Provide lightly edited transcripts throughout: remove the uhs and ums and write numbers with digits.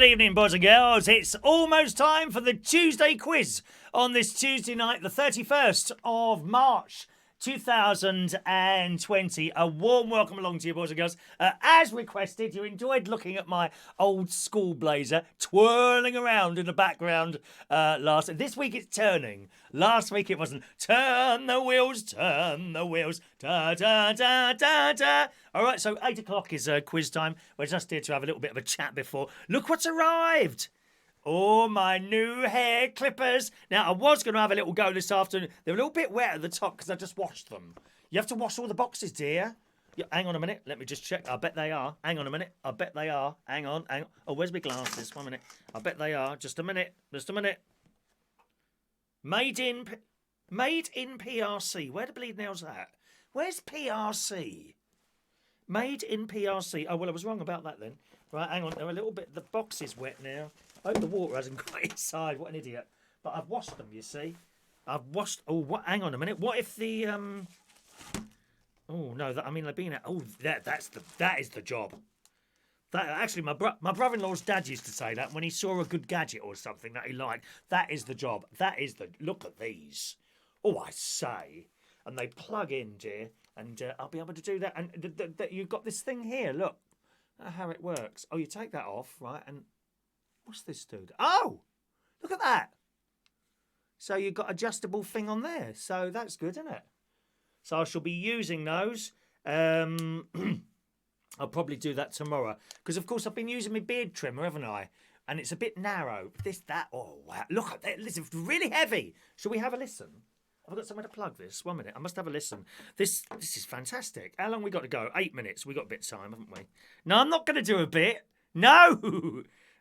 evening, boys and girls. It's almost time for the Tuesday quiz on this Tuesday night, the 31st of March, 2020. A warm welcome along to you, boys and girls. As requested, you enjoyed looking at my old school blazer twirling around in the background this week it's turning. Last week it wasn't. Turn the wheels, da, da, da, da, da. All right, so 8 o'clock is quiz time. We're just here to have a little bit of a chat before. Look what's arrived. Oh, my new hair clippers. Now, I was going to have a little go this afternoon. They're a little bit wet at the top because I just washed them. You have to wash all the boxes, dear. Yeah, hang on a minute. Let me just check. I bet they are. Hang on a minute. I bet they are. Hang on. Oh, where's my glasses? 1 minute. I bet they are. Just a minute. Made in PRC. Where the bleeding hell's that? Where's PRC? Made in PRC. Oh, well, I was wrong about that then. Right, hang on. They're a little bit... The box is wet now. I hope the water hasn't got inside. What an idiot. But I've washed them, you see. I've washed... Oh, what? Hang on a minute. What if the... Oh, no. They've been... Oh, that is the job. That actually, my brother-in-law's dad used to say that when he saw a good gadget or something that he liked. That is the job. That is the... Look at these. Oh, I say. And they plug in, dear. And I'll be able to do that. And you've got this thing here. Look. How it works. Oh, you take that off, right? And what's this, dude? Oh! Look at that. So you've got adjustable thing on there. So that's good, isn't it? So I shall be using those. I'll probably do that tomorrow. Because, of course, I've been using my beard trimmer, haven't I? And it's a bit narrow. Oh, wow. Look at that. Listen, it's really heavy. Shall we have a listen? Have I got somewhere to plug this? 1 minute. I must have a listen. This is fantastic. How long we got to go? 8 minutes. We got a bit of time, haven't we? No, I'm not going to do a bit. No.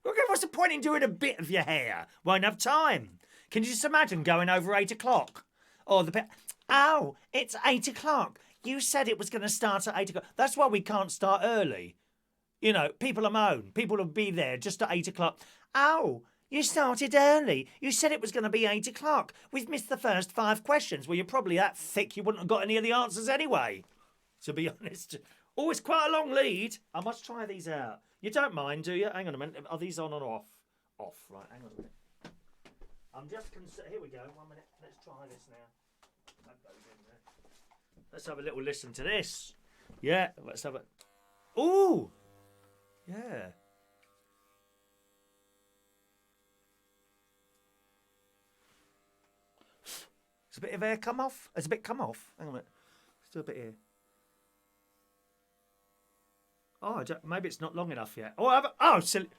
What's the point in doing a bit of your hair? Won't have time. Can you just imagine going over 8 o'clock? Or the bit... Oh, it's 8 o'clock. You said it was going to start at 8 o'clock. That's why we can't start early. You know, people are moan. People will be there just at 8 o'clock. Oh, you started early. You said it was going to be 8 o'clock. We've missed the first 5 questions. Well, you're probably that thick you wouldn't have got any of the answers anyway, to be honest. Oh, it's quite a long lead. I must try these out. You don't mind, do you? Hang on a minute. Are these on or off? Off, right. Hang on a minute. I'm just... Here we go. 1 minute. Let's try this now. That goes in there. Let's have a little listen to this. Yeah, let's have a... Ooh! Yeah. Has a bit of air come off? Has a bit come off? Hang on a minute. Let's do a bit here. Oh, maybe it's not long enough yet. Oh, silly.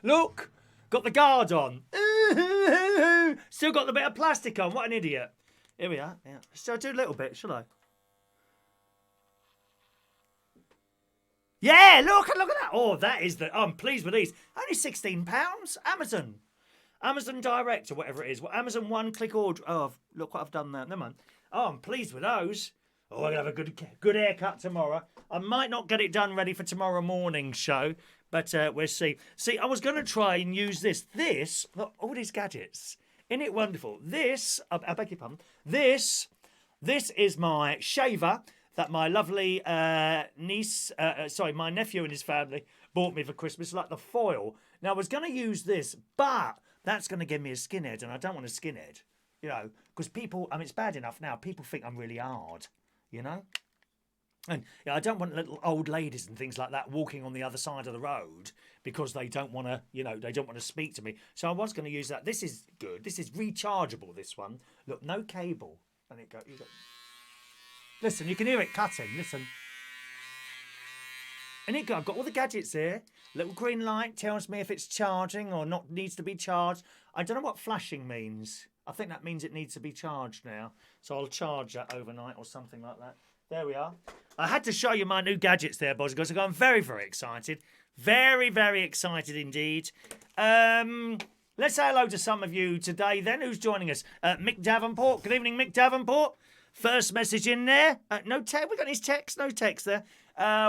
Look. Got the guard on. Still got the bit of plastic on. What an idiot. Here we are. Yeah. Shall I do a little bit, shall I? Yeah, look at that. Oh, that is the... I'm pleased with these. Only £16. Amazon Direct or whatever it is. Well, Amazon One Click Order. Oh, look what I've done there. Never mind. Oh, I'm pleased with those. Oh, I'm going to have a good haircut tomorrow. I might not get it done ready for tomorrow morning's show, but we'll see. See, I was going to try and use this. Look, all these gadgets. Isn't it wonderful? I beg your pardon. This is my shaver that my lovely my nephew and his family bought me for Christmas, like the foil. Now, I was going to use this, but that's going to give me a skinhead, and I don't want a skinhead, you know, because people, it's bad enough now. People think I'm really hard, you know? And I don't want little old ladies and things like that walking on the other side of the road because they don't want to, they don't want to speak to me. So I was going to use that. This is good. This is rechargeable, this one. Look, no cable. And it go. Listen, you can hear it cutting. Listen. And I've got all the gadgets here. Little green light tells me if it's charging or not needs to be charged. I don't know what flashing means. I think that means it needs to be charged now. So I'll charge that overnight or something like that. There we are. I had to show you my new gadgets there, boys and girls. I'm very, very excited. Very, very excited indeed. Let's say hello to some of you today then. Who's joining us? Mick Davenport. Good evening, Mick Davenport. First message in there. No text. We got his text. No text there.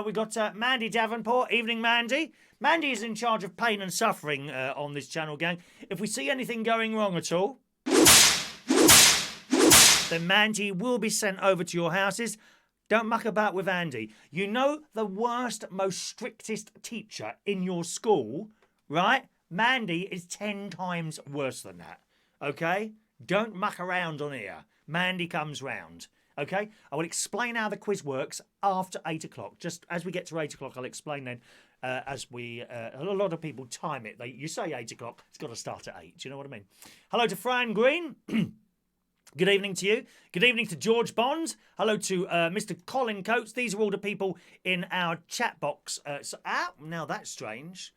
We got Mandy Davenport. Evening, Mandy. Mandy is in charge of pain and suffering on this channel, gang. If we see anything going wrong at all, then Mandy will be sent over to your houses. Don't muck about with Andy. You know the worst, most strictest teacher in your school, right? Mandy is 10 times worse than that. Okay? Don't muck around on here. Mandy comes round. Okay? I will explain how the quiz works after 8 o'clock. Just as we get to 8 o'clock, I'll explain then. As we, a lot of people time it. You say 8 o'clock, it's got to start at 8. Do you know what I mean? Hello to Fran Green. Good evening to you. Good evening to George Bond. Hello to Mr. Colin Coates. These are all the people in our chat box. Now that's strange.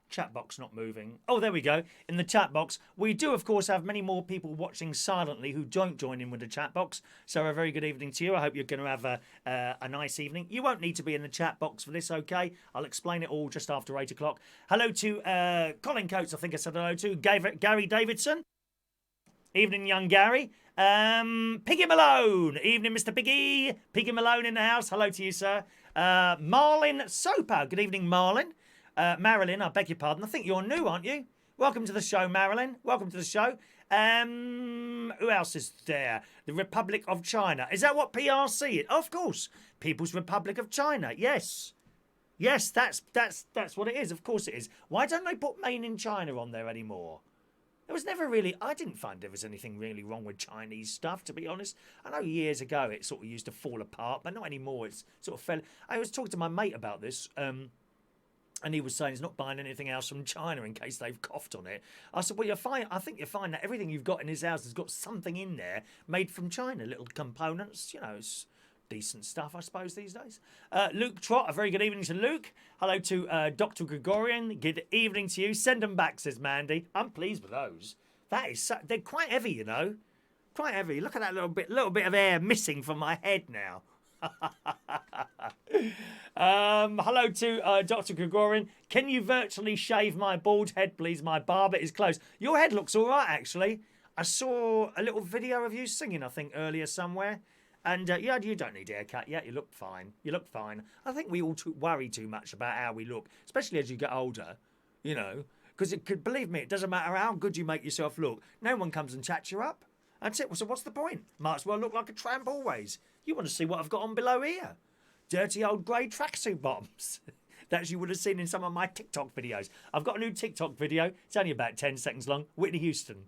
Chat box not moving. Oh, there we go. In the chat box, we do, of course, have many more people watching silently who don't join in with the chat box. So a very good evening to you. I hope you're going to have a nice evening. You won't need to be in the chat box for this, okay? I'll explain it all just after 8 o'clock. Hello to Colin Coates, I think I said hello to. Gary Davidson. Evening, young Gary. Piggy Malone. Evening, Mr. Piggy. Piggy Malone in the house. Hello to you, sir. Marlin Soper. Good evening, Marlin. Marilyn, I beg your pardon. I think you're new, aren't you? Welcome to the show, Marilyn. Welcome to the show. Who else is there? The Republic of China. Is that what PRC is? Of course. People's Republic of China. Yes. Yes, that's what it is. Of course it is. Why don't they put Made in China on there anymore? There was never really... I didn't find there was anything really wrong with Chinese stuff, to be honest. I know years ago it sort of used to fall apart, but not anymore. It's sort of fell... I was talking to my mate about this, and he was saying he's not buying anything else from China in case they've coughed on it. I said, well, I think you'll find that everything you've got in his house has got something in there made from China. Little components, you know, it's decent stuff, I suppose, these days. Luke Trott, a very good evening to Luke. Hello to Dr. Gregorian. Good evening to you. Send them back, says Mandy. I'm pleased with those. That is they're quite heavy, you know. Quite heavy. Look at that little bit of air missing from my head now. Hello to Dr. Gregorian. Can you virtually shave my bald head, please? My barber is closed. Your head looks all right, actually. I saw a little video of you singing, I think, earlier somewhere. And yeah, you don't need a haircut yet. You look fine. You look fine. I think we all worry too much about how we look, especially as you get older, you know. Because believe me, it doesn't matter how good you make yourself look. No one comes and chats you up. That's it. So what's the point? Might as well look like a tramp always. You want to see what I've got on below here. Dirty old grey tracksuit bottoms. That you would have seen in some of my TikTok videos. I've got a new TikTok video. It's only about 10 seconds long. Whitney Houston.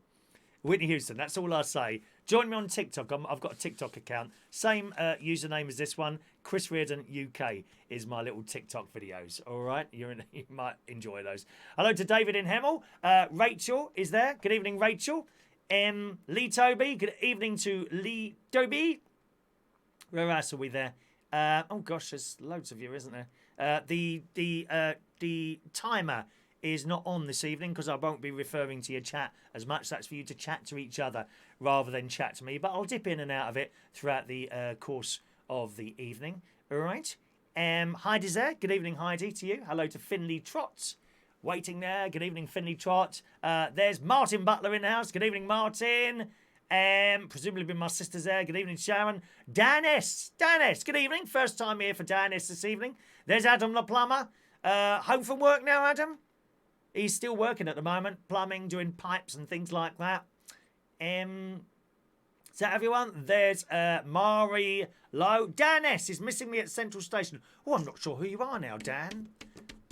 Whitney Houston. That's all I say. Join me on TikTok. I've got a TikTok account. Same username as this one. Chris Reardon UK is my little TikTok videos. All right? You might enjoy those. Hello to David in Hemel. Rachel is there. Good evening, Rachel. Lee Toby. Good evening to Lee Toby. Where else are we there? Oh gosh, there's loads of you, isn't there? The timer is not on this evening because I won't be referring to your chat as much. That's for you to chat to each other rather than chat to me. But I'll dip in and out of it throughout the course of the evening. All right. Heidi's there. Good evening, Heidi, to you. Hello to Finley Trott. Waiting there. Good evening, Finley Trott. There's Martin Butler in the house. Good evening, Martin. Presumably my sister's there. Good evening, Sharon. Dan S. Good evening. First time here for Dan S this evening. There's Adam the plumber. Home from work now, Adam? He's still working at the moment. Plumbing, doing pipes and things like that. Is that everyone? There's Mari Lowe. Dan S is missing me at Central Station. Oh, I'm not sure who you are now, Dan.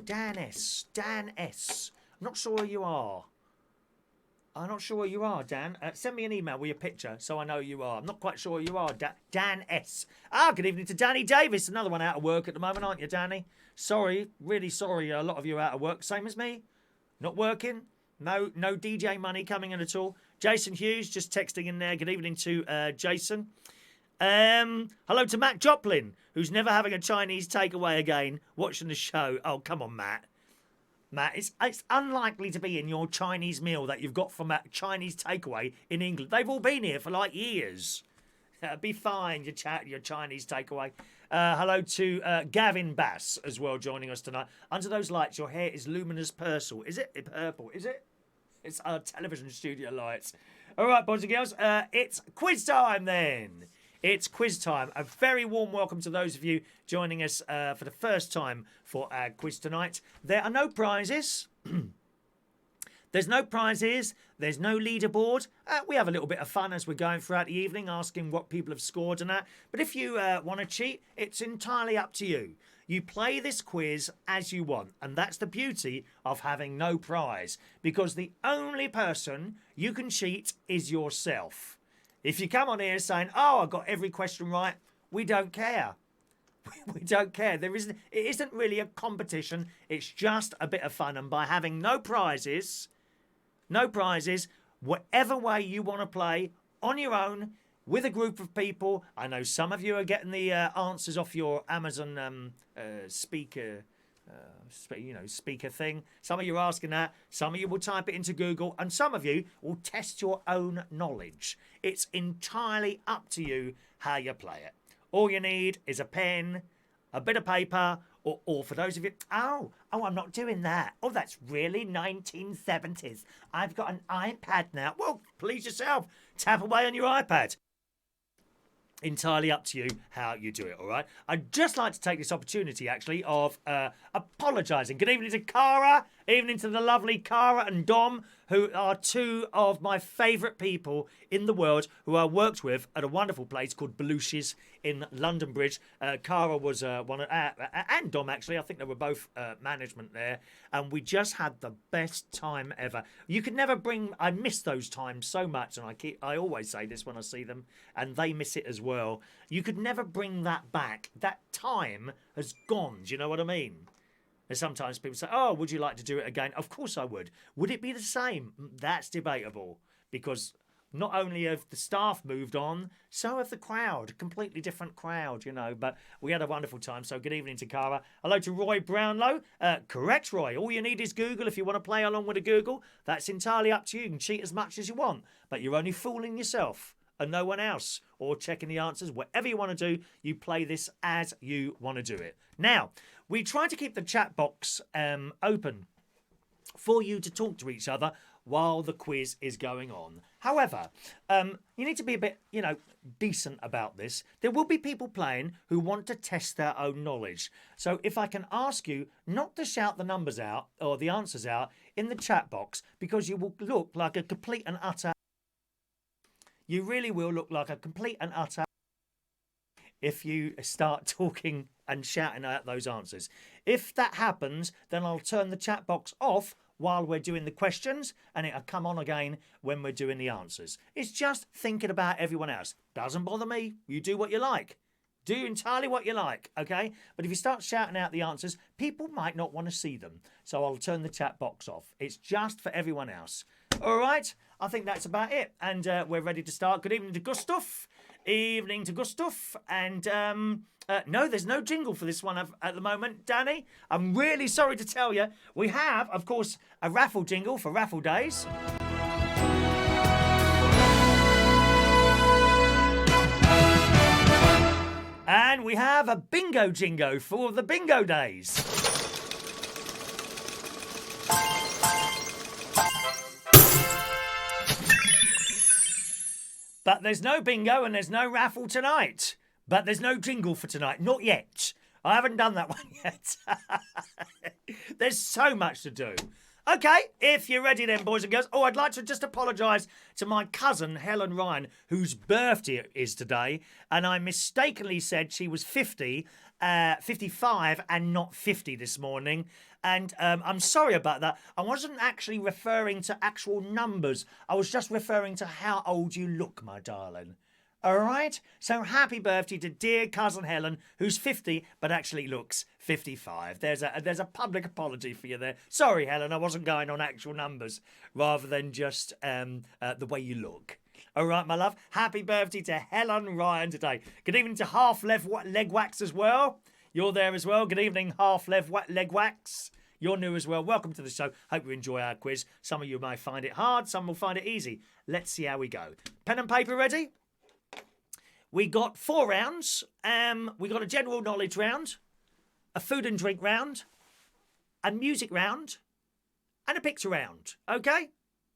Dan S. I'm not sure who you are. I'm not sure who you are, Dan. Send me an email with your picture so I know who you are. I'm not quite sure who you are, Dan S. Good evening to Danny Davis. Another one out of work at the moment, aren't you, Danny? Sorry, really sorry. A lot of you are out of work. Same as me. Not working. No DJ money coming in at all. Jason Hughes just texting in there. Good evening to Jason. Hello to Matt Joplin, who's never having a Chinese takeaway again, watching the show. Oh, come on, Matt. Matt, it's unlikely to be in your Chinese meal that you've got from a Chinese takeaway in England. They've all been here for like years. Be fine, your Chinese takeaway. Hello to Gavin Bass as well, joining us tonight. Under those lights, your hair is luminous purple. Is it? Purple, is it? It's our television studio lights. All right, boys and girls, it's quiz time then. It's quiz time. A very warm welcome to those of you joining us for the first time for our quiz tonight. There are no prizes. There's no prizes. There's no leaderboard. We have a little bit of fun as we're going throughout the evening, asking what people have scored and that. But if you want to cheat, it's entirely up to you. You play this quiz as you want, and that's the beauty of having no prize, because the only person you can cheat is yourself. If you come on here saying, oh, I got every question right, we don't care. We don't care. It isn't really a competition. It's just a bit of fun. And by having no prizes, whatever way you want to play on your own with a group of people. I know some of you are getting the answers off your Amazon speaker thing. Some of you are asking that. Some of you will type it into Google, and some of you will test your own knowledge. It's entirely up to you how you play it. All you need is a pen, a bit of paper, or for those of you, oh, I'm not doing that. Oh, that's really 1970s. I've got an iPad now. Well, please yourself. Tap away on your iPad. Entirely up to you how you do it, all right? I'd just like to take this opportunity, actually, of apologising. Good evening to Cara, evening to the lovely Cara and Dom, who are two of my favourite people in the world who I worked with at a wonderful place called Belushi's in London Bridge. Cara was one of, and Dom, actually, I think they were both management there, and we just had the best time ever. You could never bring, I miss those times so much, and I always say this when I see them, and they miss it as well. You could never bring that back. That time has gone, do you know what I mean? And sometimes people say, oh, would you like to do it again? Of course I would. Would it be the same? That's debatable, because not only have the staff moved on, so have the crowd. Completely different crowd, you know. But we had a wonderful time. So good evening to Cara. Hello to Roy Brownlow. Correct, Roy. All you need is Google if you want to play along with a Google. That's entirely up to you. You can cheat as much as you want. But you're only fooling yourself and no one else, or checking the answers. Whatever you want to do, you play this as you want to do it. Now, we try to keep the chat box open for you to talk to each other while the quiz is going on. However, you need to be a bit, decent about this. There will be people playing who want to test their own knowledge. So if I can ask you not to shout the numbers out or the answers out in the chat box, because you will look like a complete and utter... You really will look like a complete and utter if you start talking and shouting out those answers. If that happens, then I'll turn the chat box off while we're doing the questions, and it'll come on again when we're doing the answers. It's just thinking about everyone else. Doesn't bother me. You do what you like. Do entirely what you like, okay? But if you start shouting out the answers, people might not want to see them. So I'll turn the chat box off. It's just for everyone else. All right, I think that's about it. And we're ready to start. Good evening to Gustav. Evening to Gustav. And no, there's no jingle for this one at the moment, Danny. I'm really sorry to tell you. We have, of course, a raffle jingle for raffle days. And we have a bingo jingo for the bingo days. But there's no bingo and there's no raffle tonight. But there's no jingle for tonight. Not yet. I haven't done that one yet. There's so much to do. Okay, if you're ready then, boys and girls. Oh, I'd like to just apologise to my cousin, Helen Ryan, whose birthday it is today. And I mistakenly said she was 55 and not 50 this morning. And I'm sorry about that. I wasn't actually referring to actual numbers. I was just referring to how old you look, my darling. All right? So happy birthday to dear cousin Helen, who's 50 but actually looks 55. There's a public apology for you there. Sorry, Helen, I wasn't going on actual numbers rather than just the way you look. All right, my love. Happy birthday to Helen Ryan today. Good evening to Half Leg Wax as well. You're there as well. Good evening, Half Leg Wax. You're new as well. Welcome to the show. Hope you enjoy our quiz. Some of you may find it hard. Some will find it easy. Let's see how we go. Pen and paper ready? We got 4 rounds. We got a general knowledge round, a food and drink round, a music round, and a picture round. Okay?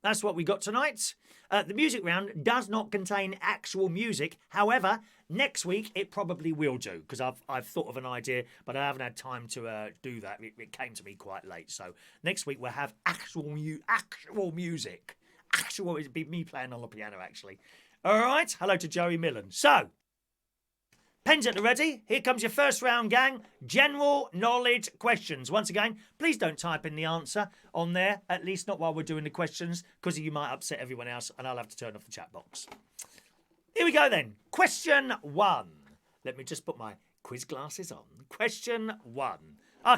That's what we got tonight. The music round does not contain actual music. However, next week it probably will do, because I've thought of an idea, but I haven't had time to do that. It came to me quite late. So next week we'll have actual music. Actual, it'd be me playing on the piano, actually. All right. Hello to Joey Millen. So, pens at the ready. Here comes your first round, gang. General knowledge questions. Once again, please don't type in the answer on there, at least not while we're doing the questions, because you might upset everyone else and I'll have to turn off the chat box. Here we go then. Question 1. Let me just put my quiz glasses on. Question 1.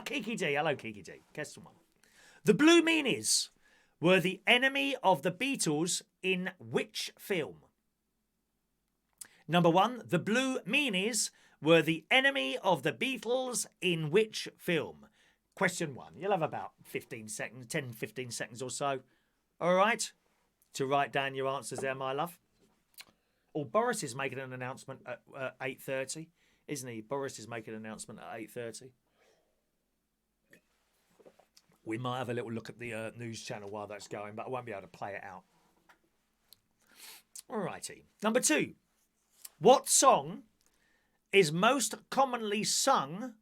Kiki D. Hello, Kiki D. Question 1. The Blue Meanies were the enemy of the Beatles in which film? Number 1, the Blue Meanies were the enemy of the Beatles in which film? Question 1. You'll have about 15 seconds, 10, 15 seconds or so. All right? To write down your answers there, my love. Oh, Boris is making an announcement at 8:30, isn't he? Boris is making an announcement at 8:30. We might have a little look at the news channel while that's going, but I won't be able to play it out. Alrighty. Number 2. What song is most commonly sung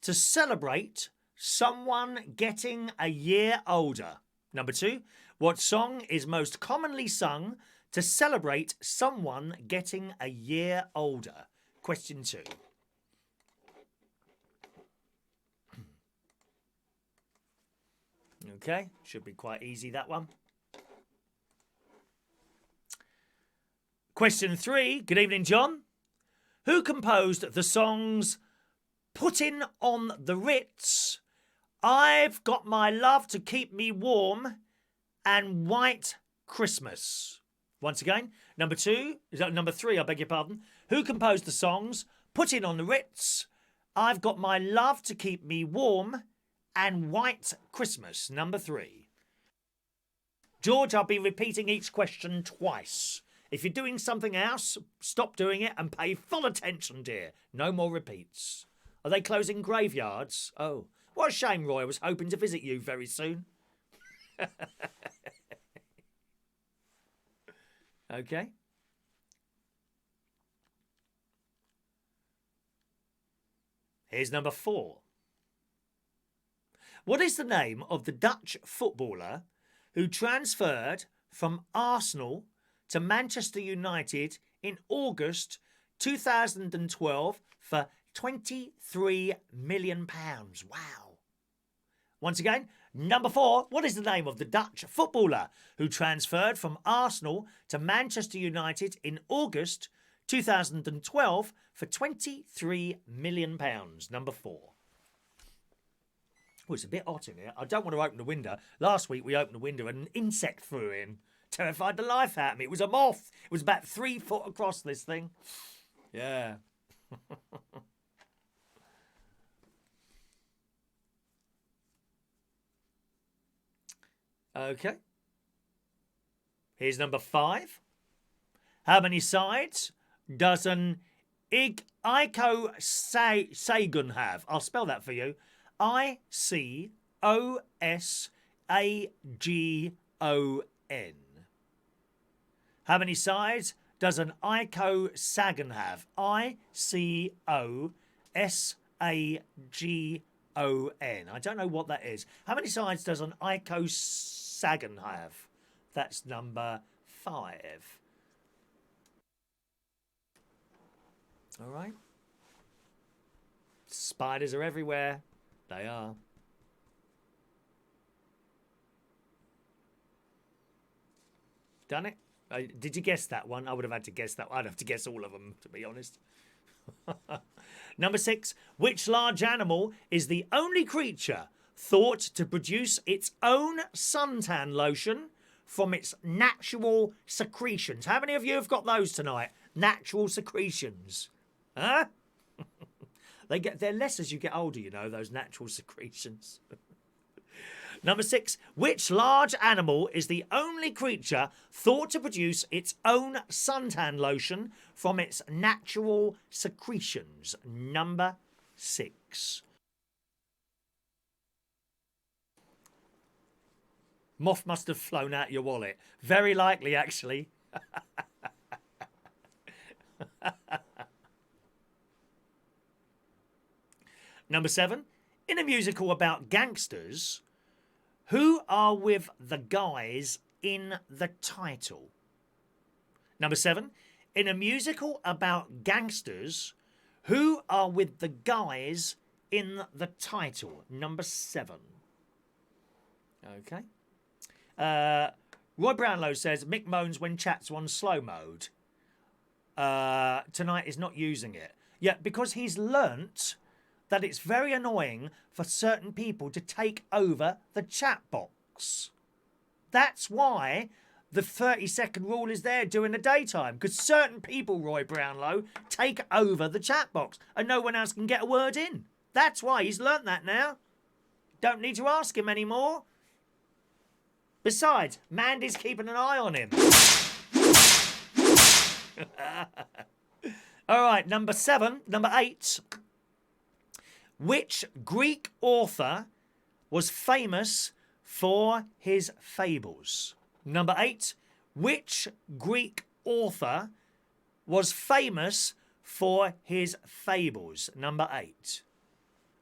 to celebrate someone getting a year older? Number 2. What song is most commonly sung to celebrate someone getting a year older? Question 2. Okay, should be quite easy, that one. Question 3. Good evening, John. Who composed the songs Puttin' on the Ritz, I've Got My Love to Keep Me Warm, and White Christmas? Once again, number 3, I beg your pardon. Who composed the songs Puttin' on the Ritz, I've Got My Love to Keep Me Warm, and White Christmas? Number 3. George, I'll be repeating each question twice. If you're doing something else, stop doing it and pay full attention, dear. No more repeats. Are they closing graveyards? Oh, what a shame, Roy. I was hoping to visit you very soon. Okay. Here's number 4. What is the name of the Dutch footballer who transferred from Arsenal to Manchester United in August 2012 for £23 million? Wow. Once again, number 4. What is the name of the Dutch footballer who transferred from Arsenal to Manchester United in August 2012 for £23 million? Number 4. Oh, it's a bit hot in here. I don't want to open the window. Last week we opened the window and an insect flew in. Terrified the life out of me. It was a moth. It was about 3 foot across, this thing. Yeah. Okay. Here's number 5. How many sides does an icosagon have? I'll spell that for you. ICOSAGON. How many sides does an icosagon have? ICOSAGON. I don't know what that is. How many sides does an icosagon have? That's number 5. All right. Spiders are everywhere. They are. Done it? Did you guess that one? I would have had to guess that. I'd have to guess all of them, to be honest. Number 6. Which large animal is the only creature thought to produce its own suntan lotion from its natural secretions? How many of you have got those tonight? Natural secretions. Huh? They're less as you get older, you know, those natural secretions. Number 6. Which large animal is the only creature thought to produce its own suntan lotion from its natural secretions? Number 6. Moth must have flown out your wallet. Very likely, actually. Number 7. In a musical about gangsters, who are with the guys in the title? Number 7. In a musical about gangsters, who are with the guys in the title? Number 7. Okay. Roy Brownlow says, Mick moans when chat's on slow mode. Tonight is not using it. Yeah, because he's learnt that it's very annoying for certain people to take over the chat box. That's why the 30-second rule is there during the daytime. Because certain people, Roy Brownlow, take over the chat box and no one else can get a word in. That's why he's learnt that now. Don't need to ask him anymore. Besides, Mandy's keeping an eye on him. All right, number 8. Which Greek author was famous for his fables? Number 8. Which Greek author was famous for his fables? Number 8.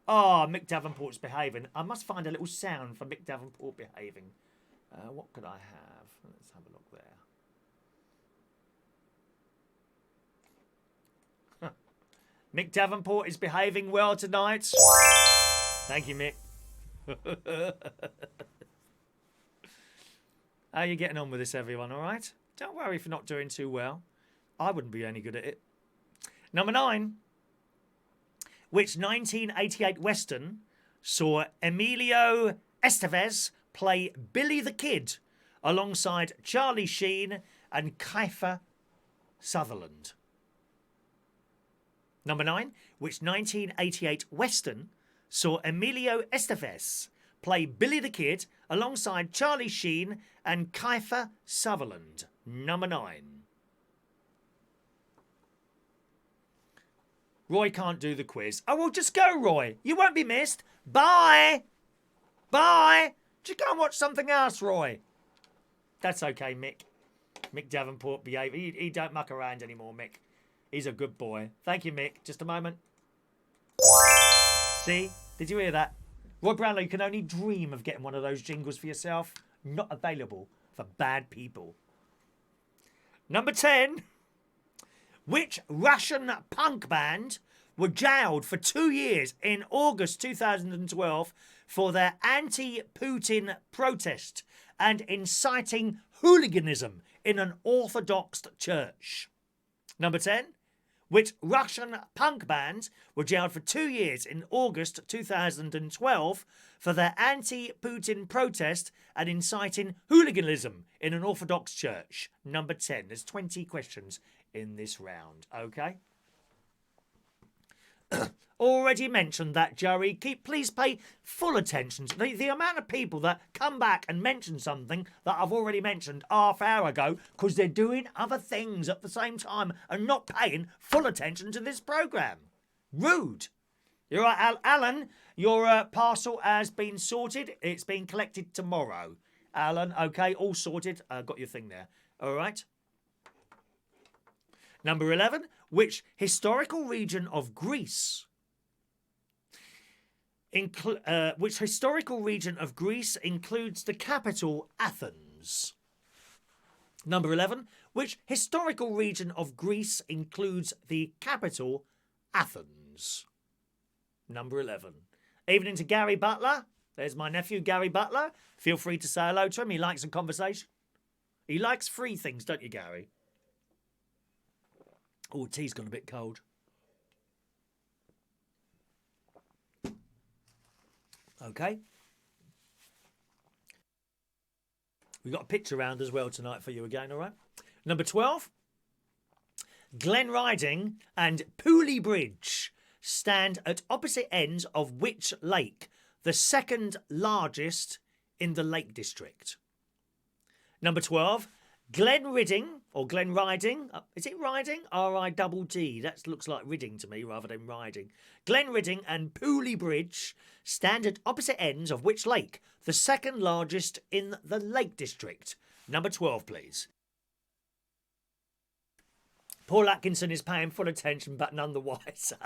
Oh, Mick Davenport's behaving. I must find a little sound for Mick Davenport behaving. What could I have? Let's have a look there. Mick Davenport is behaving well tonight. Thank you, Mick. How are you getting on with this, everyone, all right? Don't worry if you're not doing too well. I wouldn't be any good at it. Number 9. Which 1988 Western saw Emilio Estevez play Billy the Kid alongside Charlie Sheen and Kiefer Sutherland? Number 9. Which 1988 Western saw Emilio Estevez play Billy the Kid alongside Charlie Sheen and Kiefer Sutherland? Number 9. Roy can't do the quiz. Oh, well, just go, Roy. You won't be missed. Bye. Bye. Just go and watch something else, Roy. That's okay, Mick. Mick Davenport behave. He don't muck around anymore, Mick. He's a good boy. Thank you, Mick. Just a moment. See? Did you hear that? Roy Brownlow, you can only dream of getting one of those jingles for yourself. Not available for bad people. Number 10. Which Russian punk band were jailed for 2 years in August 2012 for their anti-Putin protest and inciting hooliganism in an Orthodox church? Number 10. Which Russian punk band were jailed for 2 years in August 2012 for their anti-Putin protest and inciting hooliganism in an Orthodox church? Number 10. There's 20 questions in this round, okay? Already mentioned that, Joey. Please pay full attention to the amount of people that come back and mention something that I've already mentioned half hour ago because they're doing other things at the same time and not paying full attention to this programme. Rude. You're right, Alan. Your parcel has been sorted. It's been collected tomorrow. Alan, okay, all sorted. Got your thing there. All right. Number 11. Which historical region of Greece includes the capital Athens? Number 11. Which historical region of Greece includes the capital Athens? Number 11. Evening to Gary Butler. There's my nephew, Gary Butler. Feel free to say hello to him. He likes a conversation. He likes free things, don't you, Gary? Oh, tea's gone a bit cold. Okay. We've got a picture round as well tonight for you again, all right? Number 12. Glen Riding and Pooley Bridge stand at opposite ends of which lake, the second largest in the Lake District? Number 12. Glen Ridding, or Glen Riding. Is it Riding? R-I-D-D. That looks like Ridding to me rather than Riding. Glen Ridding and Pooley Bridge stand at opposite ends of which lake? The second largest in the Lake District. Number 12, please. Paul Atkinson is paying full attention, but none the wiser.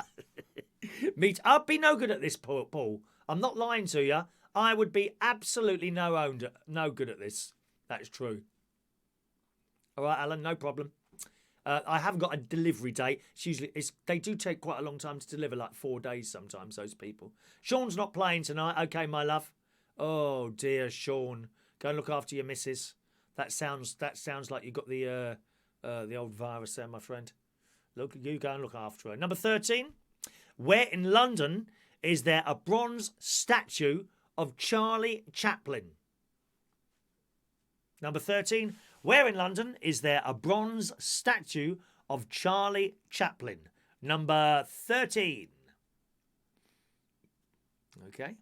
I'd be no good at this, Paul. I'm not lying to you. I would be absolutely no good at this. That is true. All right, Alan, no problem. I haven't got a delivery date. They do take quite a long time to deliver, like 4 days sometimes, those people. Sean's not playing tonight. Okay, my love. Oh, dear, Sean. Go and look after your missus. That sounds like you got the old virus there, my friend. Look, you go and look after her. Number 13. Where in London is there a bronze statue of Charlie Chaplin? Number 13. Where in London is there a bronze statue of Charlie Chaplin? Number 13. Okay.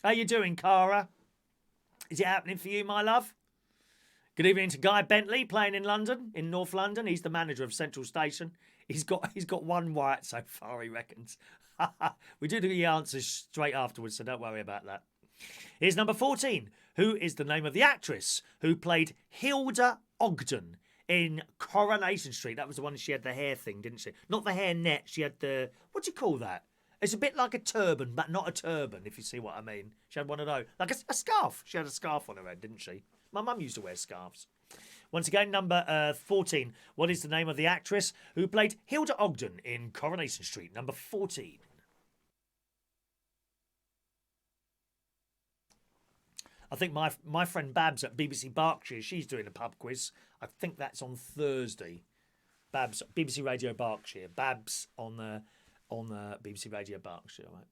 How you doing, Cara? Is it happening for you, my love? Good evening to Guy Bentley, playing in London, in North London. He's the manager of Central Station. He's got one right so far, he reckons. We do the answers straight afterwards, so don't worry about that. Here's number 14. Who is the name of the actress who played Hilda Ogden in Coronation Street? That was the one she had the hair thing, didn't she? Not the hair net. She had the... What do you call that? It's a bit like a turban, but not a turban, if you see what I mean. She had one of those. Like a scarf. She had a scarf on her head, didn't she? My mum used to wear scarves. Once again, number 14. What is the name of the actress who played Hilda Ogden in Coronation Street? Number 14. I think my friend Babs at BBC Berkshire, she's doing a pub quiz. I think that's on Thursday. Babs, BBC Radio Berkshire. Babs on BBC Radio Berkshire. Right.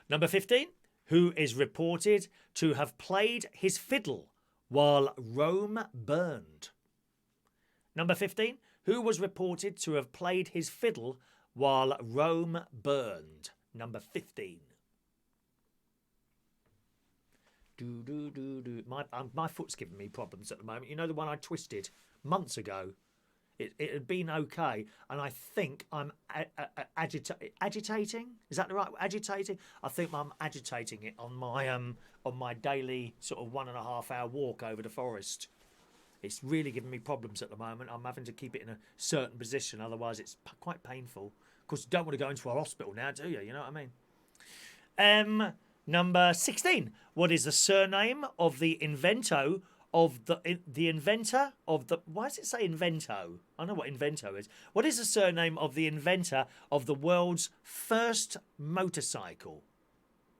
Number 15. Who is reported to have played his fiddle while Rome burned? Number 15. Who was reported to have played his fiddle while Rome burned? Number 15. My foot's giving me problems at the moment. You know the one I twisted months ago? It had been okay, and I think I'm agitating. Is that the right agitating? I think I'm agitating it on my daily sort of 1.5 hour walk over the forest. It's really giving me problems at the moment. I'm having to keep it in a certain position, otherwise it's quite painful. Of course, you don't want to go into a hospital now, do you? You know what I mean? Number 16. What is the surname of the inventor of the inventor of the... Why does it say invento? I know what invento is. What is the surname of the inventor of the world's first motorcycle?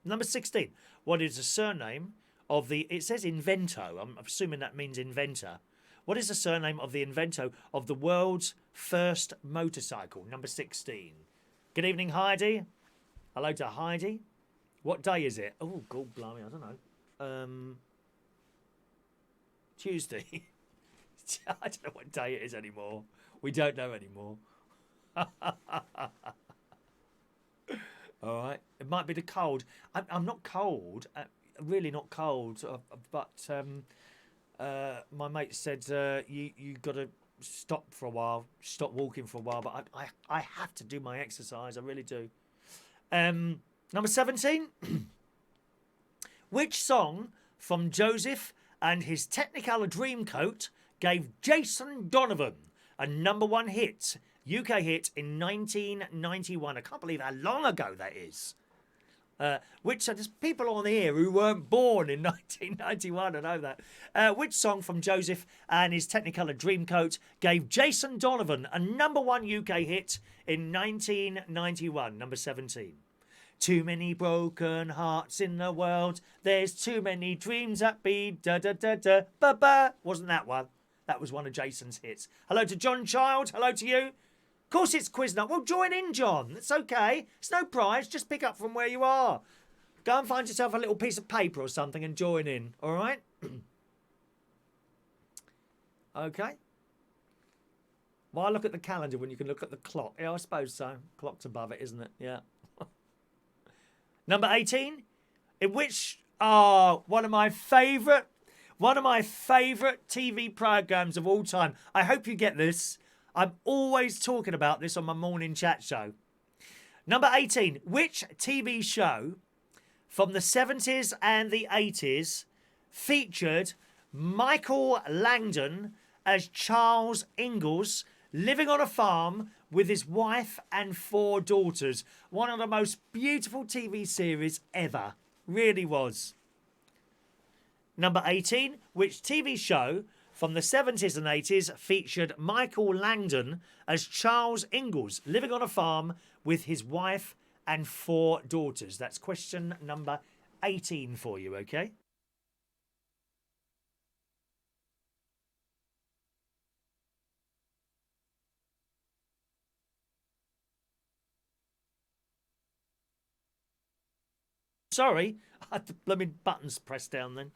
Number 16. What is the surname of the... It says invento. I'm assuming that means inventor. What is the surname of the inventor of the world's first motorcycle? Number 16. Good evening, Heidi. Hello to Heidi. What day is it? Oh, God blimey, I don't know. Tuesday. I don't know what day it is anymore. We don't know anymore. All right. It might be the cold. I'm not cold. Really not cold. But my mate said you got to stop for a while. Stop walking for a while. But I have to do my exercise. I really do. Number 17. Which song from Joseph and his Technicolor Dreamcoat gave Jason Donovan a #1 hit, UK hit in 1991? I can't believe how long ago that is. There's people on here who weren't born in 1991, I know that. Which song from Joseph and his Technicolor Dreamcoat gave Jason Donovan a #1 UK hit in 1991? Number 17. Too many broken hearts in the world. There's too many dreams that be da-da-da-da, ba-ba. Wasn't that one? That was one of Jason's hits. Hello to John Child. Hello to you. Of course it's quiz night. Well, join in, John. It's okay. It's no prize. Just pick up from where you are. Go and find yourself a little piece of paper or something and join in. All right? Okay. Why look at the calendar when you can look at the clock? Yeah, I suppose so. Clock's above it, isn't it? Yeah. Number 18, in which one of my favourite One of my favourite TV programmes of all time. I hope you get this. I'm always talking about this on my morning chat show. Number 18. Which TV show from the 70s and the 80s featured Michael Langdon as Charles Ingalls, living on a farm with his wife and 4 daughters? One of the most beautiful TV series ever. Really was. Number 18. Which TV show from the 70s and 80s featured Michael Langdon as Charles Ingalls, living on a farm with his wife and 4 daughters? That's question number 18 for you, okay? Sorry, I had the blooming buttons pressed down then.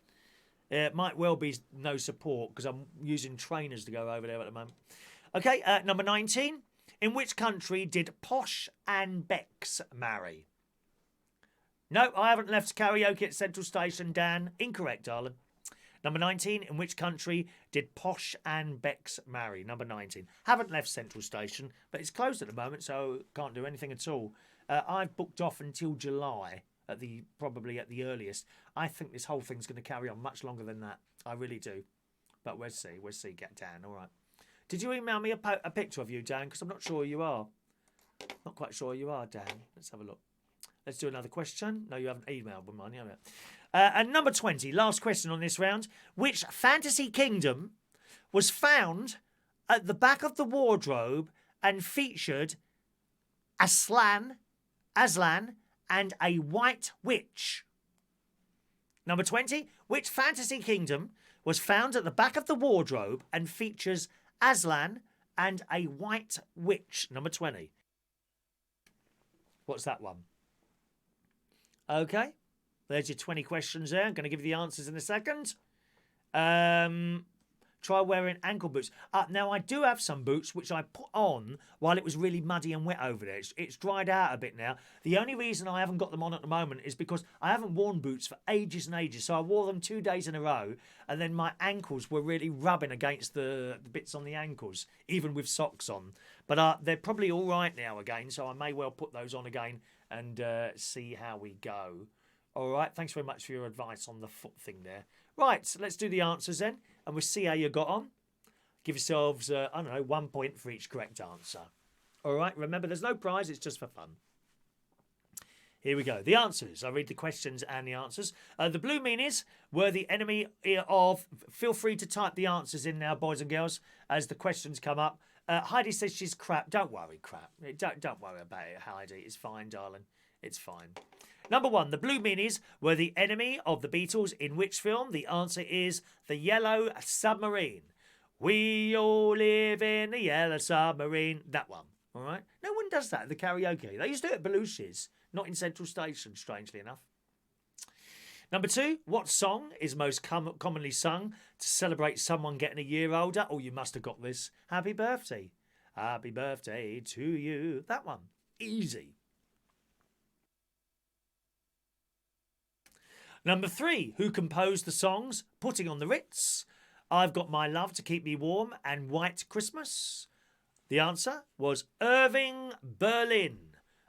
It might well be no support because I'm using trainers to go over there at the moment. Okay, number 19. In which country did Posh and Bex marry? No, I haven't left karaoke at Central Station, Dan. Incorrect, darling. Number 19. In which country did Posh and Bex marry? Number 19. Haven't left Central Station, but it's closed at the moment, so can't do anything at all. I've booked off until July. Probably at the earliest. I think this whole thing's going to carry on much longer than that. I really do. But we'll see. We'll see. Get Dan. All right. Did you email me a picture of you, Dan? Because I'm not sure you are. Not quite sure you are, Dan. Let's have a look. Let's do another question. No, you haven't emailed with mine, have you? And number 20, last question on this round. Which fantasy kingdom was found at the back of the wardrobe and featured Aslan, and a white witch? Number 20. Which fantasy kingdom was found at the back of the wardrobe and features Aslan and a white witch? Number 20. What's that one? Okay. There's your 20 questions there. I'm going to give you the answers in a second. Try wearing ankle boots. Now, I do have some boots which I put on while it was really muddy and wet over there. It's dried out a bit now. The only reason I haven't got them on at the moment is because I haven't worn boots for ages and ages. So I wore them 2 days in a row, and then my ankles were really rubbing against the bits on the ankles, even with socks on. But they're probably all right now again, so I may well put those on again and see how we go. All right, thanks very much for your advice on the foot thing there. Right, so let's do the answers then, and we'll see how you got on. Give yourselves, 1 point for each correct answer. All right, remember, there's no prize, it's just for fun. Here we go. The answers. I'll read the questions and the answers. The blue meanies were the enemy of... Feel free to type the answers in now, boys and girls, as the questions come up. Heidi says she's crap. Don't worry, crap. Don't worry about it, Heidi. It's fine, darling. It's fine. Number 1, the Blue Meanies were the enemy of the Beatles in which film? The answer is The Yellow Submarine. We all live in the Yellow Submarine. That one, all right? No one does that at the karaoke. They used to do it at Belushi's, not in Central Station, strangely enough. Number 2, what song is most commonly sung to celebrate someone getting a year older? Oh, you must have got this. Happy birthday. Happy birthday to you. That one. Easy. Number 3, who composed the songs Putting on the Ritz, I've Got My Love to Keep Me Warm, and White Christmas? The answer was Irving Berlin.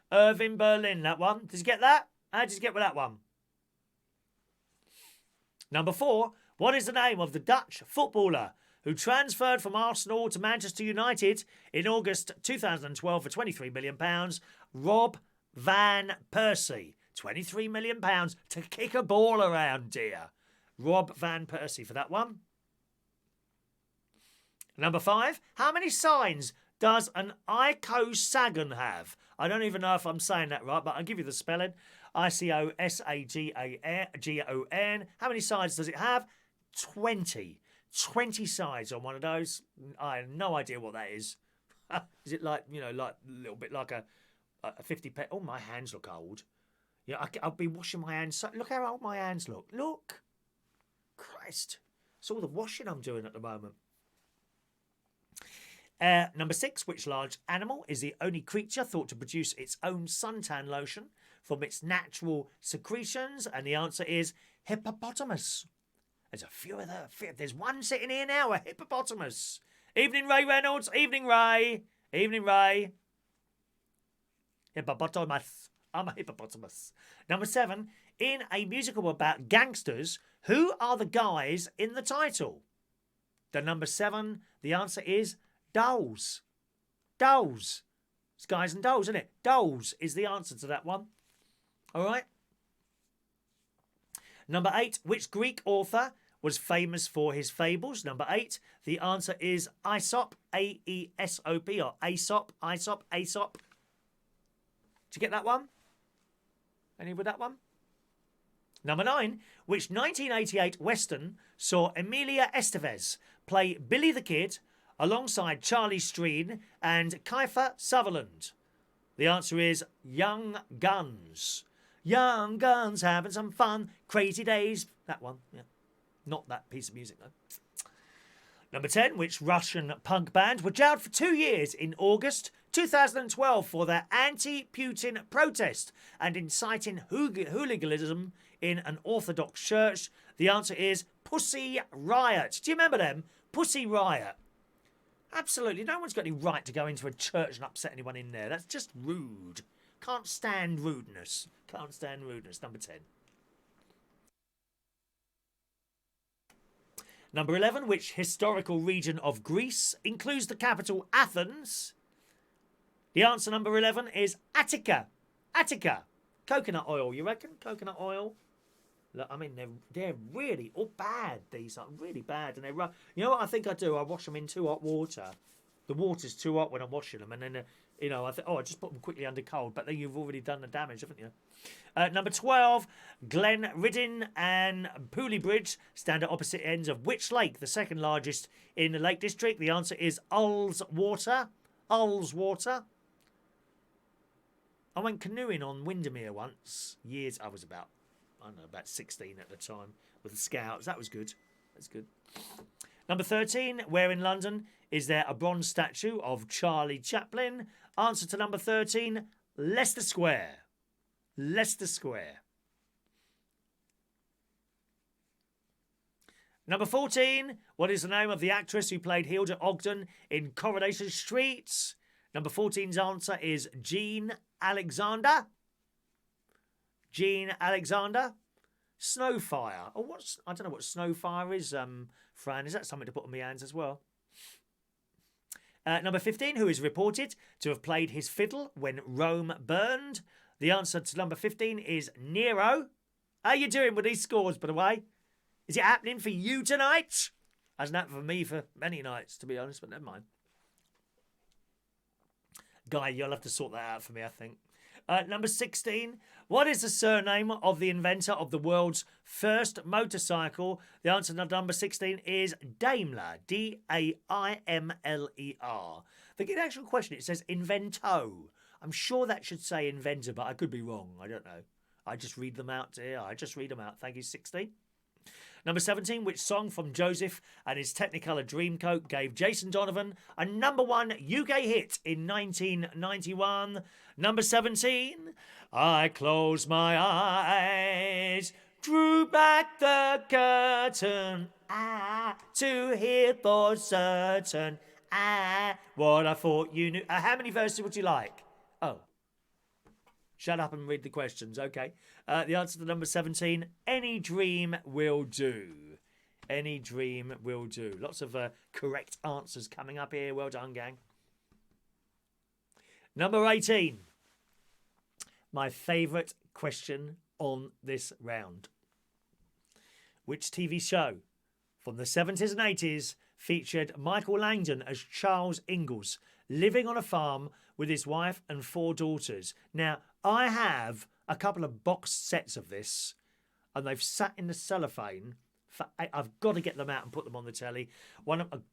Irving Berlin, that one. Did you get that? How did you get with that one? Number 4, what is the name of the Dutch footballer who transferred from Arsenal to Manchester United in August 2012 for £23 million? Rob Van Persie. £23 million to kick a ball around, dear. Rob Van Persie for that one. Number 5, how many signs does an icosagon have? I don't even know if I'm saying that right, but I'll give you the spelling. icosagon. How many sides does it have? 20. 20 sides on one of those. I have no idea what that is. Is it like, like a little bit like a 50 pet? Oh, my hands look old. Yeah, I'll be washing my hands. Look how old my hands look. Look. Christ. It's all the washing I'm doing at the moment. Number 6, which large animal is the only creature thought to produce its own suntan lotion from its natural secretions? And the answer is hippopotamus. There's a few of the. There's one sitting here now, a hippopotamus. Evening, Ray Reynolds. Evening, Ray. Evening, Ray. Hippopotamus. I'm a hippopotamus. Number 7. In a musical about gangsters, who are the guys in the title? The number 7, the answer is dolls. Dolls. It's guys and dolls, isn't it? Dolls is the answer to that one. All right. Number 8, which Greek author was famous for his fables? Number 8, the answer is Aesop, A-E-S-O-P, or Aesop, Aesop, Aesop. Did you get that one? Any with that one? Number 9, which 1988 Western saw Emilia Estevez play Billy the Kid alongside Charlie Sheen and Kiefer Sutherland? The answer is Young Guns. Young Guns having some fun. Crazy Days. That one, yeah. Not that piece of music, though. Number 10, which Russian punk band were jailed for 2 years in August 2012 for their anti-Putin protest and inciting hooliganism in an Orthodox church? The answer is Pussy Riot. Do you remember them? Pussy Riot. Absolutely. No one's got any right to go into a church and upset anyone in there. That's just rude. Can't stand rudeness. Can't stand rudeness. Number 10. Number 11, which historical region of Greece includes the capital Athens? The answer, number 11, is Attica. Attica. Coconut oil, you reckon? Coconut oil? Look, I mean, they're really bad. These are really bad. And they're rough. You know what I think I do? I wash them in too hot water. The water's too hot when I'm washing them. And then, I think, I just put them quickly under cold. But then you've already done the damage, haven't you? Number 12, Glenriddin and Pooley Bridge stand at opposite ends of which lake, the second largest in the Lake District? The answer is Ullswater. Ullswater. I went canoeing on Windermere once. I was about 16 at the time with the Scouts. That was good. That's good. Number 13, where in London is there a bronze statue of Charlie Chaplin? Answer to number 13, Leicester Square. Leicester Square. Number 14, what is the name of the actress who played Hilda Ogden in Coronation Street? Number 14's answer is Jean Alexander. Jean Alexander. Snowfire. Oh, I don't know what Snowfire is, Fran. Is that something to put on my hands as well? Number 15, who is reported to have played his fiddle when Rome burned? The answer to number 15 is Nero. How you doing with these scores, by the way? Is it happening for you tonight? Hasn't happened for me for many nights, to be honest, but never mind. Guy, you'll have to sort that out for me, I think. Number 16, what is the surname of the inventor of the world's first motorcycle? The answer to number 16 is Daimler, D-A-I-M-L-E-R. The actual question, it says invento. I'm sure that should say inventor, but I could be wrong. I don't know. I just read them out here. Thank you, 16. Number 17, which song from Joseph and his Technicolor Dreamcoat gave Jason Donovan a number 1 UK hit in 1991? Number 17, I close my eyes, drew back the curtain, to hear for certain, what I thought you knew. How many verses would you like? Oh. Shut up and read the questions, okay. The answer to number 17, any dream will do. Any dream will do. Lots of correct answers coming up here. Well done, gang. Number 18, my favourite question on this round. Which TV show from the 70s and 80s featured Michael Langdon as Charles Ingalls, living on a farm with his wife and 4 daughters? Now, I have a couple of box sets of this, and they've sat in the cellophane. I've got to get them out and put them on the telly.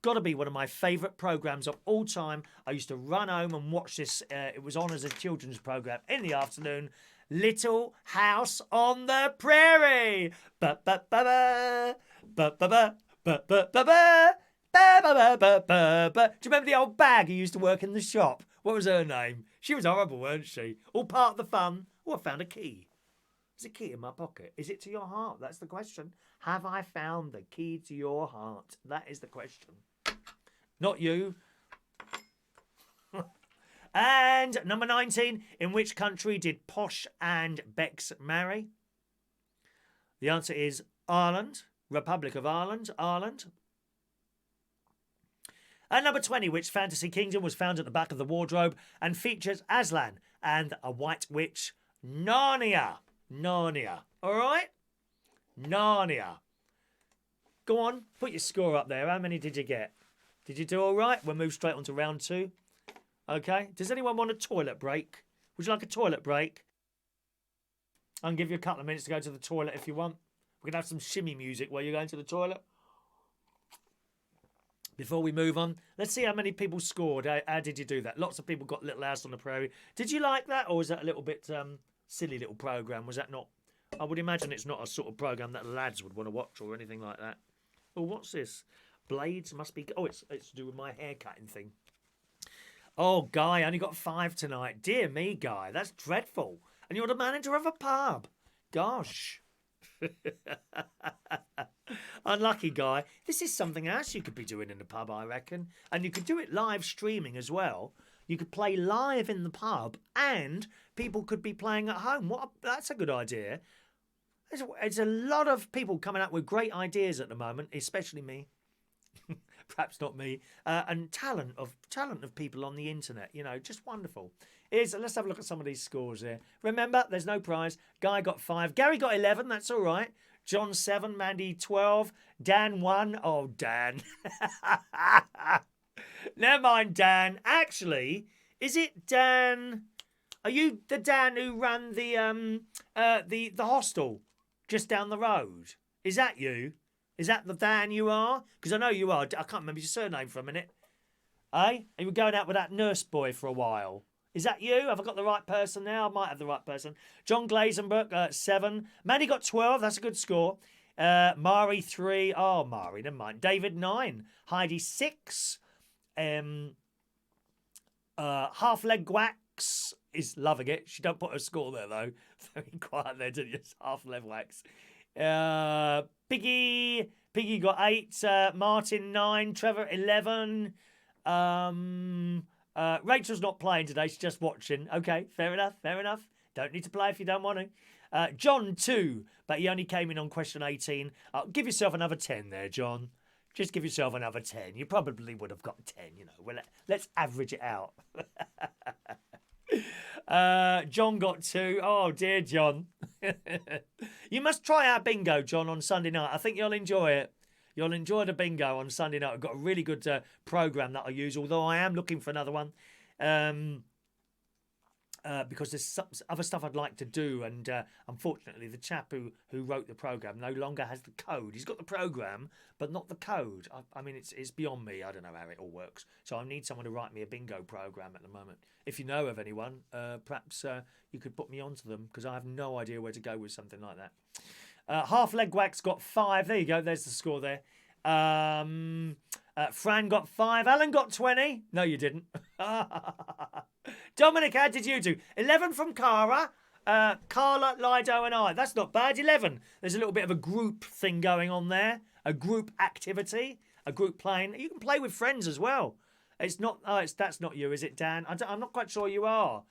Got to be one of my favourite programmes of all time. I used to run home and watch this. It was on as a children's programme in the afternoon. Little House on the Prairie. Ba ba ba ba ba ba ba ba ba ba ba. Ba, ba, ba, ba, ba, ba. Do you remember the old bag who used to work in the shop? What was her name? She was horrible, weren't she? All part of the fun. Oh, I found a key. There's a key in my pocket. Is it to your heart? That's the question. Have I found the key to your heart? That is the question. Not you. And number 19, in which country did Posh and Bex marry? The answer is Ireland, Republic of Ireland, Ireland. And number 20, which fantasy kingdom was found at the back of the wardrobe and features Aslan and a white witch? Narnia. Narnia. All right? Narnia. Go on, put your score up there. How many did you get? Did you do all right? We'll move straight on to round 2. Okay. Does anyone want a toilet break? Would you like a toilet break? I can give you a couple of minutes to go to the toilet if you want. We can have some shimmy music while you're going to the toilet. Before we move on, let's see how many people scored. How did you do that? Lots of people got Little House on the Prairie. Did you like that, or was that a little bit silly little programme? Was that not? I would imagine it's not a sort of programme that lads would want to watch or anything like that. Oh, what's this? Blades must be... Oh, it's to do with my hair cutting thing. Oh, Guy, I only got 5 tonight. Dear me, Guy, that's dreadful. And you're the manager of a pub. Gosh. Unlucky, Guy. This is something else you could be doing in the pub, I reckon. And you could do it live streaming as well. You could play live in the pub and people could be playing at home. That's a good idea. There's a lot of people coming up with great ideas at the moment, especially me. Perhaps not me. And talent of people on the internet. You know, just wonderful. Let's have a look at some of these scores here. Remember, there's no prize. Guy got 5. Gary got 11. That's all right. John 7. Mandy 12. Dan 1. Oh, Dan. Never mind, Dan. Actually, is it Dan? Are you the Dan who ran the hostel just down the road? Is that you? Is that the Dan you are? Because I know you are. I can't remember your surname for a minute. Eh? You were going out with that nurse boy for a while. Is that you? Have I got the right person now? I might have the right person. John Glazenberg, 7. Manny got 12. That's a good score. Mari, 3. Oh, Mari, never mind. David, 9. Heidi, 6. Half Leg Wax is loving it. She don't put her score there, though. Very quiet there, didn't you? Half Leg Wax. Piggy got 8. Martin, 9. Trevor, 11. Rachel's not playing today. She's just watching. Okay, fair enough. Don't need to play if you don't want to. John, 2. But he only came in on question 18. Give yourself another 10 there, John. Just give yourself another 10. You probably would have got 10, you know. Well, let's average it out. John got 2. Oh, dear, John. You must try our bingo, John, on Sunday night. I think you'll enjoy it. You'll enjoy the bingo on Sunday night. I've got a really good programme that I use, although I am looking for another one. Because there's some other stuff I'd like to do, and unfortunately the chap who wrote the programme no longer has the code. He's got the programme, but not the code. I mean, it's beyond me. I don't know how it all works. So I need someone to write me a bingo programme at the moment. If you know of anyone, perhaps you could put me onto them, because I have no idea where to go with something like that. Half Leg Wax got 5. There you go. There's the score there. Fran got 5. Alan got 20. No, you didn't. Dominic, how did you do? 11 from Cara. Carla, Lido and I. That's not bad. 11. There's a little bit of a group thing going on there. A group activity. A group playing. You can play with friends as well. It's not... that's not you, is it, Dan? I'm not quite sure you are.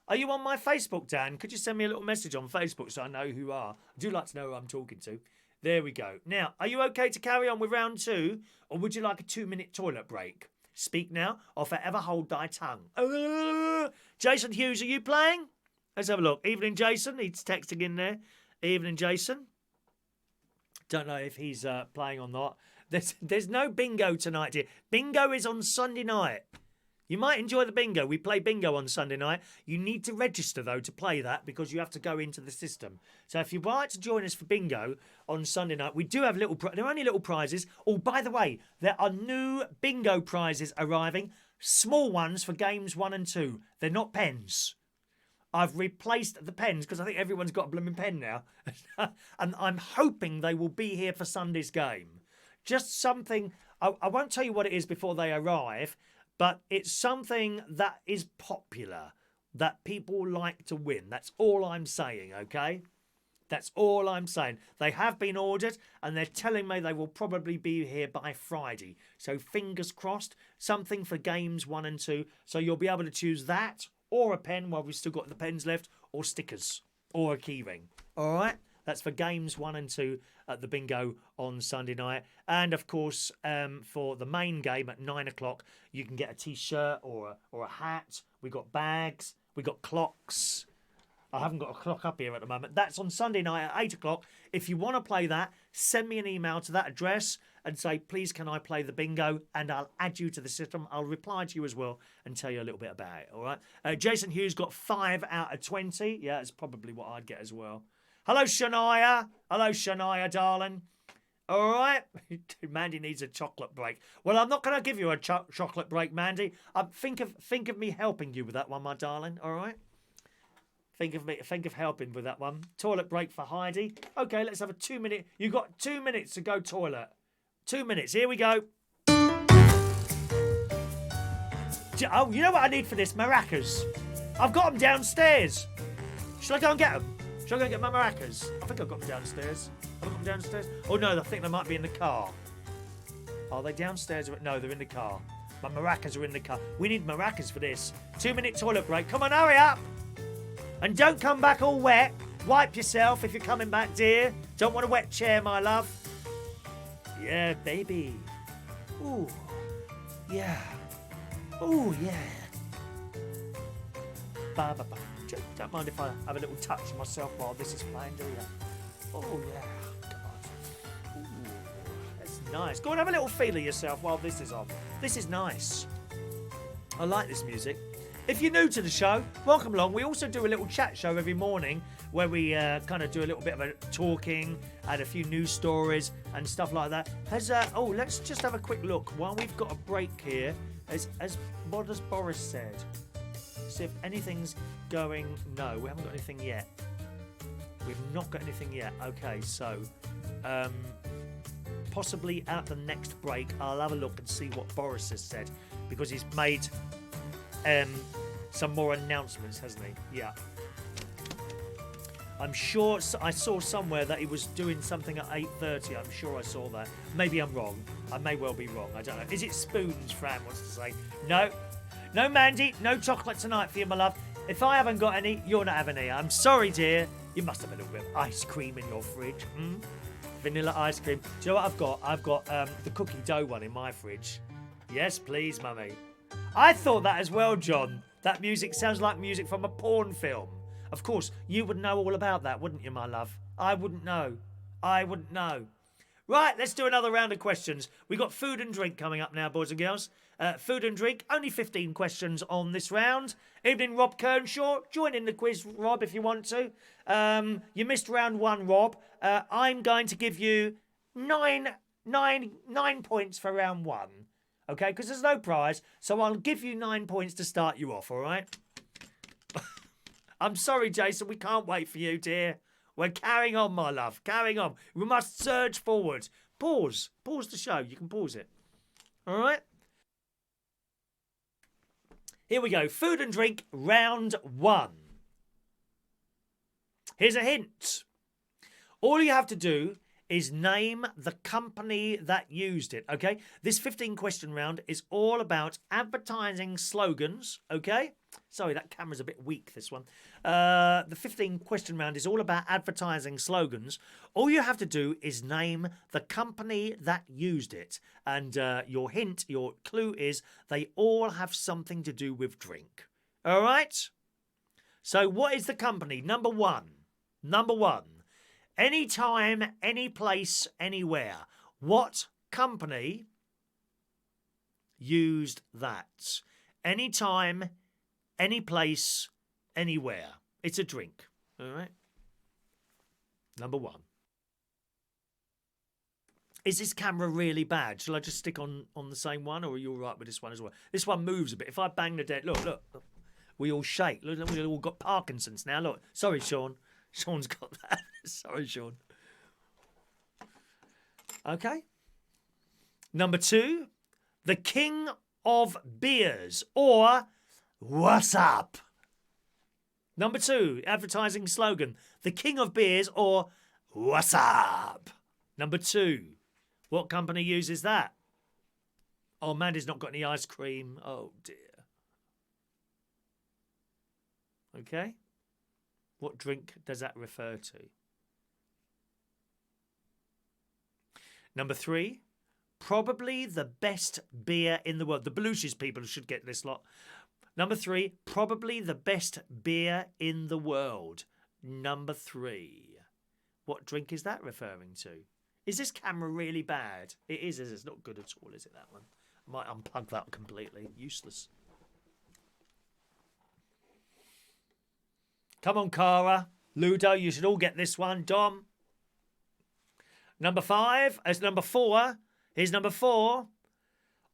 Are you on my Facebook, Dan? Could you send me a little message on Facebook so I know who you are? I do like to know who I'm talking to. There we go. Now, are you okay to carry on with round 2? Or would you like a 2-minute toilet break? Speak now or forever hold thy tongue. Jason Hughes, are you playing? Let's have a look. Evening, Jason. He's texting in there. Evening, Jason. Don't know if he's playing or not. There's no bingo tonight, dear. Bingo is on Sunday night. You might enjoy the bingo. We play bingo on Sunday night. You need to register, though, to play that because you have to go into the system. So if you'd like to join us for bingo on Sunday night, we do have they're only little prizes. Oh, by the way, there are new bingo prizes arriving. Small ones for games 1 and 2. They're not pens. I've replaced the pens because I think everyone's got a blooming pen now. And I'm hoping they will be here for Sunday's game. Just something... I won't tell you what it is before they arrive... But it's something that is popular, that people like to win. That's all I'm saying, okay? That's all I'm saying. They have been ordered and they're telling me they will probably be here by Friday. So fingers crossed, something for games 1 and 2. So you'll be able to choose that or a pen while we've still got the pens left, or stickers or a keyring. All right? That's for games 1 and 2 at the bingo on Sunday night. And of course, for the main game at 9 o'clock, you can get a t-shirt or a hat. We got bags. We got clocks. I haven't got a clock up here at the moment. That's on Sunday night at 8 o'clock. If you want to play that, send me an email to that address and say, please, can I play the bingo? And I'll add you to the system. I'll reply to you as well and tell you a little bit about it, all right? Jason Hughes got 5 out of 20. Yeah, that's probably what I'd get as well. Hello, Shania. Hello, Shania, darling. All right. Mandy needs a chocolate break. Well, I'm not going to give you a chocolate break, Mandy. Think of me helping you with that one, my darling, all right? Think of helping with that one. Toilet break for Heidi. Okay, let's have a 2-minute. You've got 2 minutes to go toilet. 2 minutes. Here we go. Oh, you know what I need for this? Maracas. I've got them downstairs. Shall I go and get them? Shall I go and get my maracas? I think I've got them downstairs. Have I got them downstairs? Oh, no, I think they might be in the car. Are they downstairs? No, they're in the car. My maracas are in the car. We need maracas for this. 2-minute toilet break. Come on, hurry up. And don't come back all wet. Wipe yourself if you're coming back, dear. Don't want a wet chair, my love. Yeah, baby. Ooh. Yeah. Ooh, yeah. Ba, ba, ba. Don't mind if I have a little touch of myself while this is playing, do you? Oh, yeah. God. Ooh. That's nice. Go and have a little feel of yourself while this is on. This is nice. I like this music. If you're new to the show, welcome along. We also do a little chat show every morning where we kind of do a little bit of a talking, add a few news stories and stuff like that. Let's just have a quick look while we've got a break here. What has Boris said? See if anything's going. No, we haven't got anything yet. We've not got anything yet. Okay, so possibly at the next break, I'll have a look and see what Boris has said, because he's made some more announcements, hasn't he? Yeah. I'm sure I saw somewhere that he was doing something at 8:30. I'm sure I saw that. Maybe I'm wrong. I may well be wrong. I don't know. Is it spoons, Fran wants to say? No. No, Mandy. No chocolate tonight for you, my love. If I haven't got any, you're not having any. I'm sorry, dear. You must have a little bit of ice cream in your fridge. Vanilla ice cream. Do you know what I've got? I've got the cookie dough one in my fridge. Yes, please, mummy. I thought that as well, John. That music sounds like music from a porn film. Of course, you would know all about that, wouldn't you, my love? I wouldn't know. I wouldn't know. Right, let's do another round of questions. We've got food and drink coming up now, boys and girls. Food and drink, only 15 questions on this round. Evening, Rob Kearnshaw. Join in the quiz, Rob, if you want to. You missed round 1, Rob. I'm going to give you nine points for round 1. Okay, because there's no prize, so I'll give you 9 points to start you off, all right? I'm sorry, Jason, we can't wait for you, dear. We're carrying on, my love, carrying on. We must surge forward. Pause the show. You can pause it. All right? Here we go. Food and drink, round 1. Here's a hint. All you have to do is name the company that used it, okay? This 15-question round is all about advertising slogans, okay? Sorry, that camera's a bit weak, this one. The 15-question round is all about advertising slogans. All you have to do is name the company that used it. And your hint, your clue is they all have something to do with drink. All right? So what is the company? Number one. Anytime, any place, anywhere. What company used that? Anytime, any place, anywhere. It's a drink. All right? Number 1. Is this camera really bad? Shall I just stick on the same one, or are you all right with this one as well? This one moves a bit. If I bang the dead... Look. We all shake. Look, we all got Parkinson's now. Look. Sorry, Sean. Sean's got that. Sorry, Sean. Okay. Number 2. The King of Beers, or What's Up? Number 2, advertising slogan, the king of beers or what's up? Number 2, what company uses that? Oh, Mandy's not got any ice cream. Oh, dear. Okay. What drink does that refer to? Number 3, probably the best beer in the world. The Belushi's people should get this lot. Number 3, probably the best beer in the world. Number 3. What drink is that referring to? Is this camera really bad? It is. It's not good at all, is it, that one? I might unplug that completely. Useless. Come on, Cara. Ludo, you should all get this one. Dom. Number 5. As number 4. Here's number 4.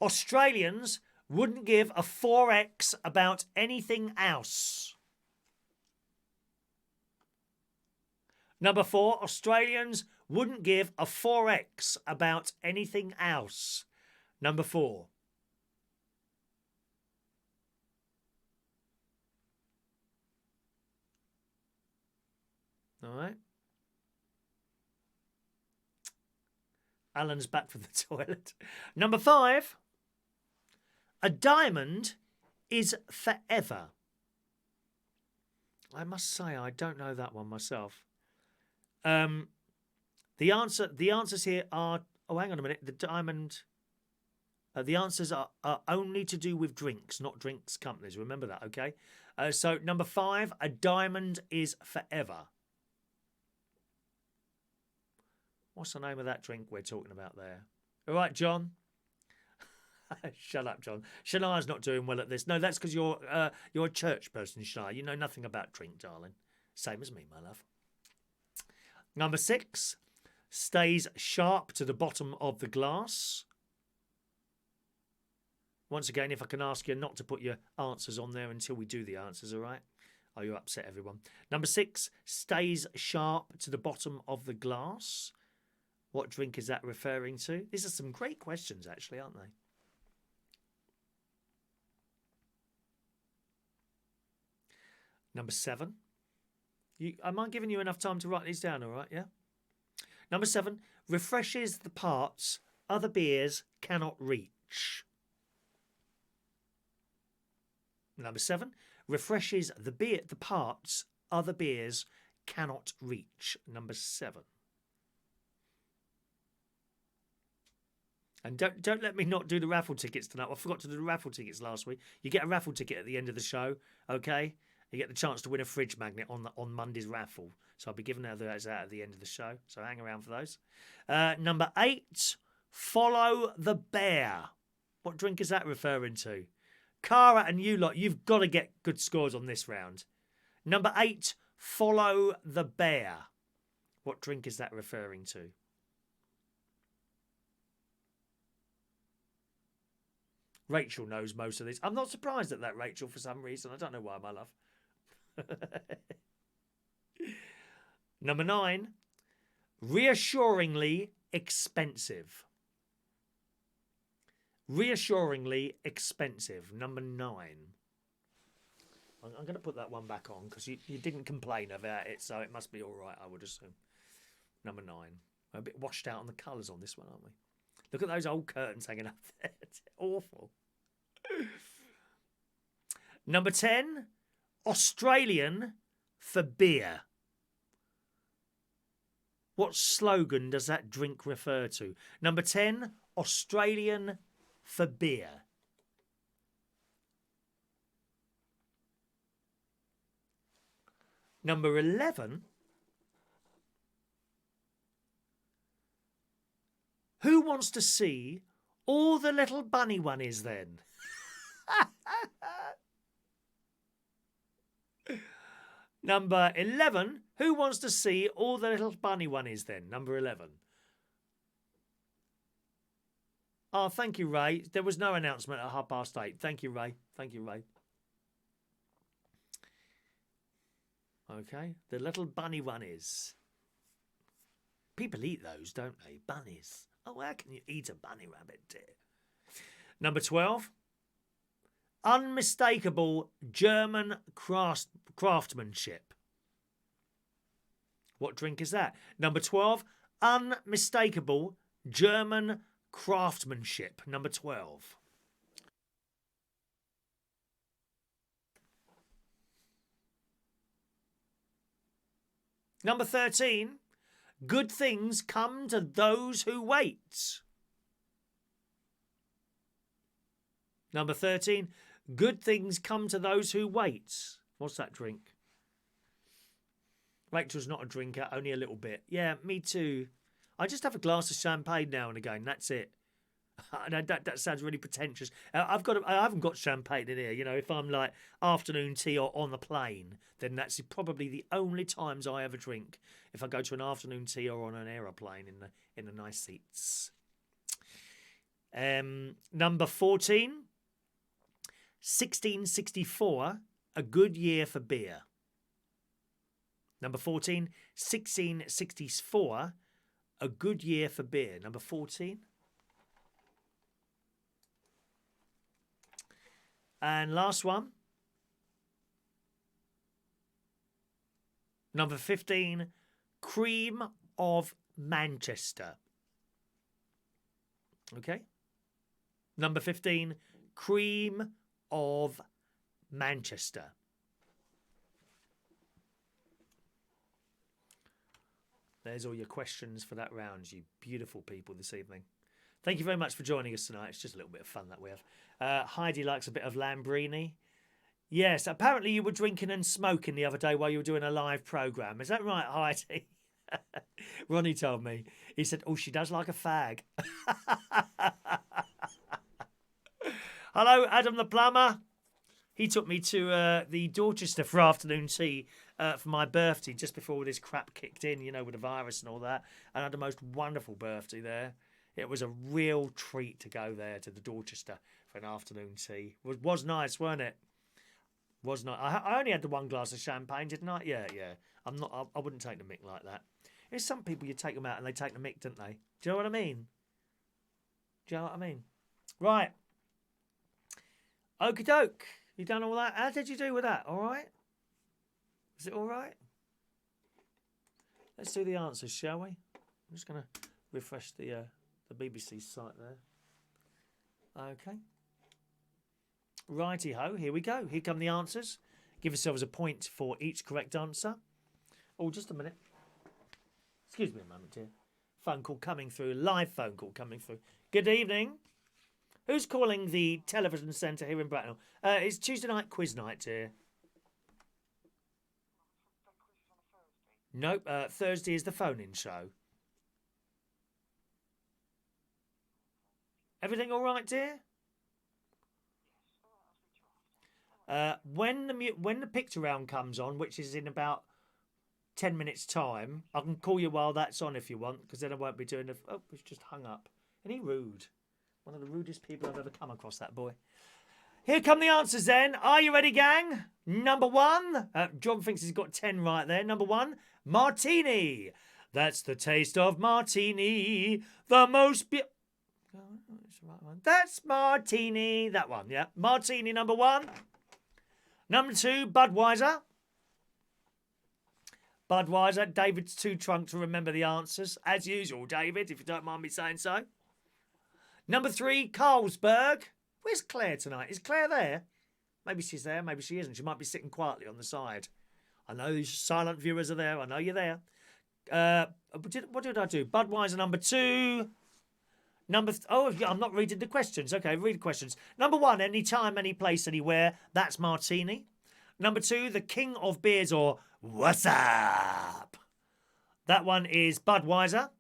Australians wouldn't give a 4x about anything else. Number 4. Australians wouldn't give a 4x about anything else. Number 4. All right. Alan's back from the toilet. Number 5. A diamond is forever. I must say, I don't know that one myself. The answers here are. Oh, hang on a minute. The diamond. The answers are only to do with drinks, not drinks companies. Remember that, okay? So number 5. A diamond is forever. What's the name of that drink we're talking about there? All right, John. Shut up, John. Shania's not doing well at this. No, that's because you're a church person, Shania. You know nothing about drink, darling. Same as me, my love. Number 6. Stays sharp to the bottom of the glass. Once again, if I can ask you not to put your answers on there until we do the answers, all right? Oh, you're upset, everyone. Number 6. Stays sharp to the bottom of the glass. What drink is that referring to? These are some great questions, actually, aren't they? Number 7. Am I giving you enough time to write these down, all right, yeah? Number 7. Refreshes the parts other beers cannot reach. Number 7. Refreshes the parts other beers cannot reach. Number 7. And don't let me not do the raffle tickets tonight. I forgot to do the raffle tickets last week. You get a raffle ticket at the end of the show, okay? You get the chance to win a fridge magnet on Monday's raffle. So I'll be giving those out at the end of the show. So hang around for those. Number 8, follow the bear. What drink is that referring to? Cara and you lot, you've got to get good scores on this round. Number 8, follow the bear. What drink is that referring to? Rachel knows most of these. I'm not surprised at that, Rachel, for some reason. I don't know why, my love. Number 9, reassuringly expensive. Reassuringly expensive. Number 9. I'm going to put that one back on because you didn't complain about it, so it must be all right, I would assume. Number 9. We're a bit washed out on the colours on this one, aren't we? Look at those old curtains hanging up there. It's awful. Number 10, Australian for beer. What slogan does that drink refer to? Number 10, Australian for beer. Number 11, who wants to see all the little bunny bunnies then? Number 11, who wants to see all the little bunny bunnies then? Number 11. Oh, thank you, Ray. There was no announcement at 8:30. Thank you, Ray. Thank you, Ray. Okay, the little bunny bunnies. People eat those, don't they? Bunnies. Oh, how can you eat a bunny rabbit, dear? Number 12. unmistakable German craftsmanship. What drink is that? Number 12, unmistakable German craftsmanship. Number 12. Number 13, good things come to those who wait. Number 13, good things come to those who wait. What's that drink? Rachel's not a drinker, only a little bit. Yeah, me too. I just have a glass of champagne now and again. That's it. That sounds really pretentious. I haven't got champagne in here. You know, if I'm like afternoon tea or on the plane, then that's probably the only times I ever drink. If I go to an afternoon tea or on an aeroplane in the nice seats. Number 14, 1664, a good year for beer. Number 14, 1664, a good year for beer. Number 14. And last one. Number 15, Cream of Manchester. Okay. Number 15, Cream of Manchester. There's all your questions for that round, you beautiful people this evening. Thank you very much for joining us tonight. It's just a little bit of fun that we have. Heidi likes a bit of Lambrini. Yes, apparently you were drinking and smoking the other day while you were doing a live programme. Is that right, Heidi? Ronnie told me. He said, oh, she does like a fag. Hello, Adam the plumber. He took me to the Dorchester for afternoon tea for my birthday just before all this crap kicked in, you know, with the virus and all that. And I had the most wonderful birthday there. It was a real treat to go there to the Dorchester for an afternoon tea. It was nice, weren't it? Was nice. I only had the one glass of champagne, didn't I? Yeah. I wouldn't take the mick like that. There's some people you take them out and they take the mick, don't they? Do you know what I mean? Right. Okie doke. You done all that? How did you do with that? All right? Is it all right? Let's do the answers, shall we? I'm just going to refresh the BBC site there. Okay. Righty-ho, here we go. Here come the answers. Give yourselves a point for each correct answer. Oh, just a minute. Excuse me a moment, dear. Phone call coming through. Live phone call coming through. Good evening. Who's calling the television centre here in Bracknell? It's Tuesday night quiz night, dear. Nope, Thursday is the phone-in show. Everything all right, dear? When the picture round comes on, which is in about 10 minutes' time, I can call you while that's on if you want, because then I won't be doing the... Oh, it's just hung up. Isn't he rude? One of the rudest people I've ever come across, that boy. Here come the answers then. Are you ready, gang? Number 1. John thinks he's got 10 right there. Number 1, martini. That's the taste of martini. The most... That's martini. That one, yeah. Martini, number 1. Number 2, Budweiser. Budweiser. David's too drunk to remember the answers. As usual, David, if you don't mind me saying so. Number 3, Carlsberg. Where's Claire tonight? Is Claire there? Maybe she's there, maybe she isn't. She might be sitting quietly on the side. I know these silent viewers are there. I know you're there. What did I do? Budweiser, number 2. I'm not reading the questions. Okay, read the questions. Number 1, anytime, any place, anywhere. That's martini. Number 2, the king of beers, or what's up? That one is Budweiser.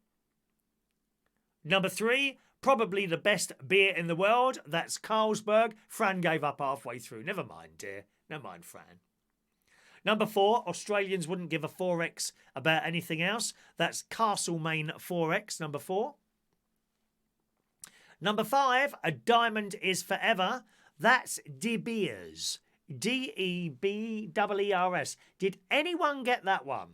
Number 3, probably the best beer in the world. That's Carlsberg. Fran gave up halfway through. Never mind, dear. Never mind, Fran. Number 4, Australians wouldn't give a 4X about anything else. That's Castlemaine 4X, number 4. Number 5, a diamond is forever. That's De Beers. Debeers. Did anyone get that one?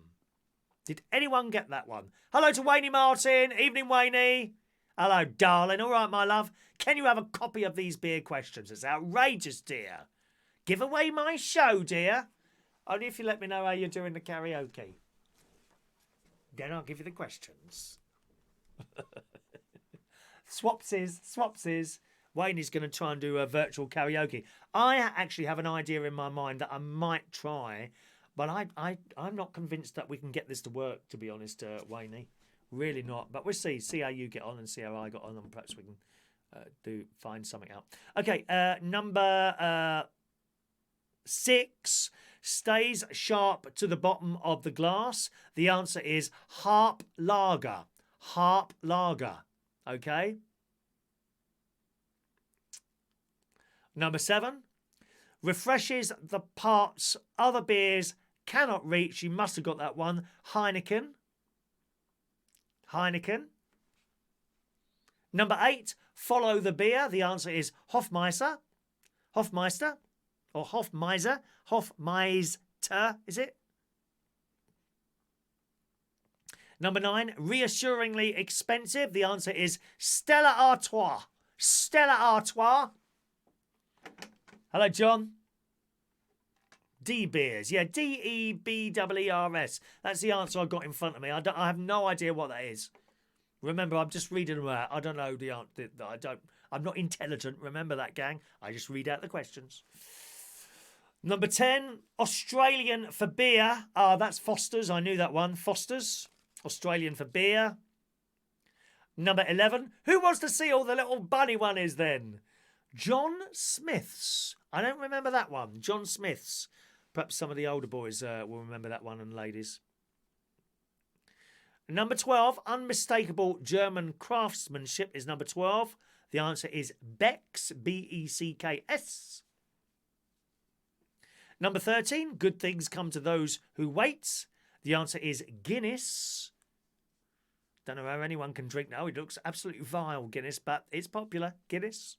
Hello to Wayne Martin. Evening, Wayne. Hello, darling. All right, my love. Can you have a copy of these beer questions? It's outrageous, dear. Give away my show, dear. Only if you let me know how you're doing the karaoke. Then I'll give you the questions. Swapsies. Wayne is going to try and do a virtual karaoke. I actually have an idea in my mind that I might try, but I'm not convinced that we can get this to work, to be honest, Wayne. Really not. But we'll see. See how you get on and see how I got on, and perhaps we can find something out. Okay, number 6 stays sharp to the bottom of the glass. The answer is Harp Lager. Harp Lager. Okay. Number 7 refreshes the parts other beers cannot reach. You must have got that one. Heineken. Number 8, follow the beer. The answer is Hofmeister. Or Hofmeister. Hofmeister, is it? Number 9, reassuringly expensive. The answer is Stella Artois. Stella Artois. Hello, John. D beers. Yeah, Debeers. That's the answer I got in front of me. I have no idea what that is. Remember, I'm just reading them out. I don't know the answer. I'm not intelligent. Remember that, gang. I just read out the questions. Number 10, Australian for beer. That's Foster's. I knew that one. Foster's. Australian for beer. Number 11, who wants to see all the little bunny one is then? John Smith's. I don't remember that one. John Smith's. Perhaps some of the older boys will remember that one, and ladies. Number 12, unmistakable German craftsmanship is number 12. The answer is Beck's, Becks. Number 13, good things come to those who wait. The answer is Guinness. Don't know how anyone can drink now. It looks absolutely vile, Guinness, but it's popular. Guinness.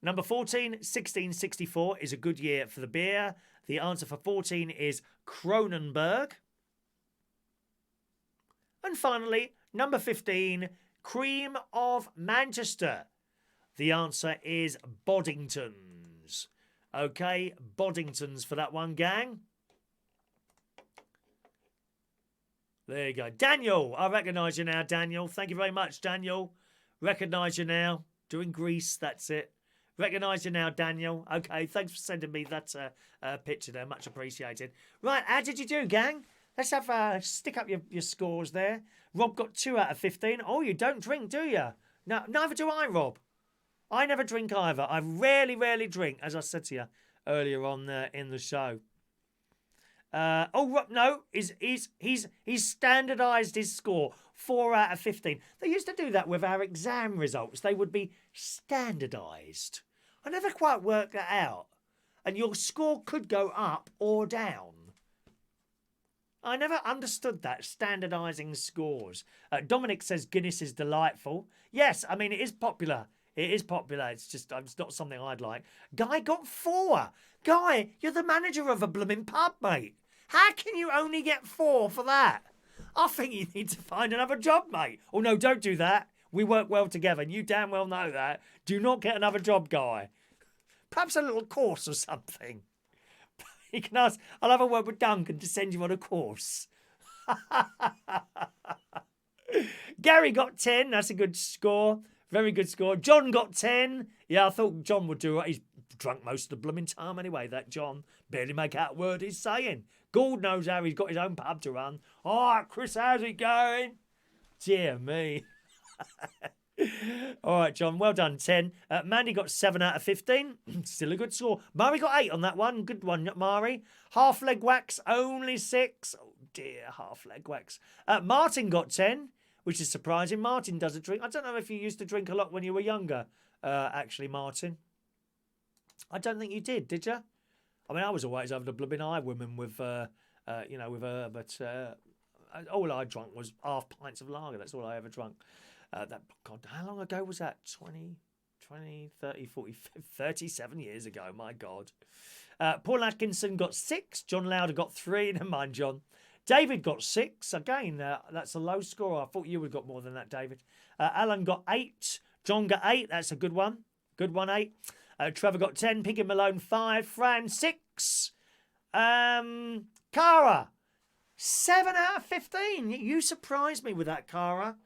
Number 14, 1664 is a good year for the beer. The answer for 14 is Kronenberg. And finally, number 15, Cream of Manchester. The answer is Boddington's. Okay, Boddington's for that one, gang. There you go. Daniel, I recognise you now, Daniel. Thank you very much, Daniel. Recognise you now. Doing Greece, that's it. Recognise you now, Daniel. Okay, thanks for sending me that picture there. Much appreciated. Right, how did you do, gang? Let's have stick up your scores there. Rob got 2 out of 15. Oh, you don't drink, do you? No, neither do I, Rob. I never drink either. I rarely drink, as I said to you earlier on in the show. Rob, no, he's standardised his score. 4 out of 15. They used to do that with our exam results. They would be standardised. I never quite worked that out. And your score could go up or down. I never understood that, standardising scores. Dominic says Guinness is delightful. Yes, I mean, it is popular. It is popular. It's just, it's not something I'd like. Guy got 4. Guy, you're the manager of a blooming pub, mate. How can you only get 4 for that? I think you need to find another job, mate. Oh, no, don't do that. We work well together, and you damn well know that. Do not get another job, Guy. Perhaps a little course or something. You can ask, I'll have a word with Duncan to send you on a course. Gary got 10. That's a good score. Very good score. John got 10. Yeah, I thought John would do it. He's drunk most of the blooming time anyway, that John. Barely make out a word he's saying. Gord knows how he's got his own pub to run. All right, Chris, how's it going? Dear me. All right, John, well done, 10. Mandy got 7 out of 15. Still a good score. Murray got 8 on that one. Good one, Murray. Half leg wax, only 6. Oh, dear, half leg wax. Martin got 10, which is surprising. Martin doesn't drink. I don't know if you used to drink a lot when you were younger, actually, Martin. I don't think you did you? I mean, I was always over the blooming eye women with, with her, but all I drank was half pints of lager. That's all I ever drank. God, how long ago was that? 20, 30, 40, 37 years ago. My God. Paul Atkinson got 6. John Lauder got 3. Never mind, John. David got 6. Again, that's a low score. I thought you would have got more than that, David. Alan got 8. John got 8. That's a good one. Good one, 8. Trevor got 10. Piggy Malone 5. Fran 6. Cara 7 out of 15. You surprised me with that, Cara.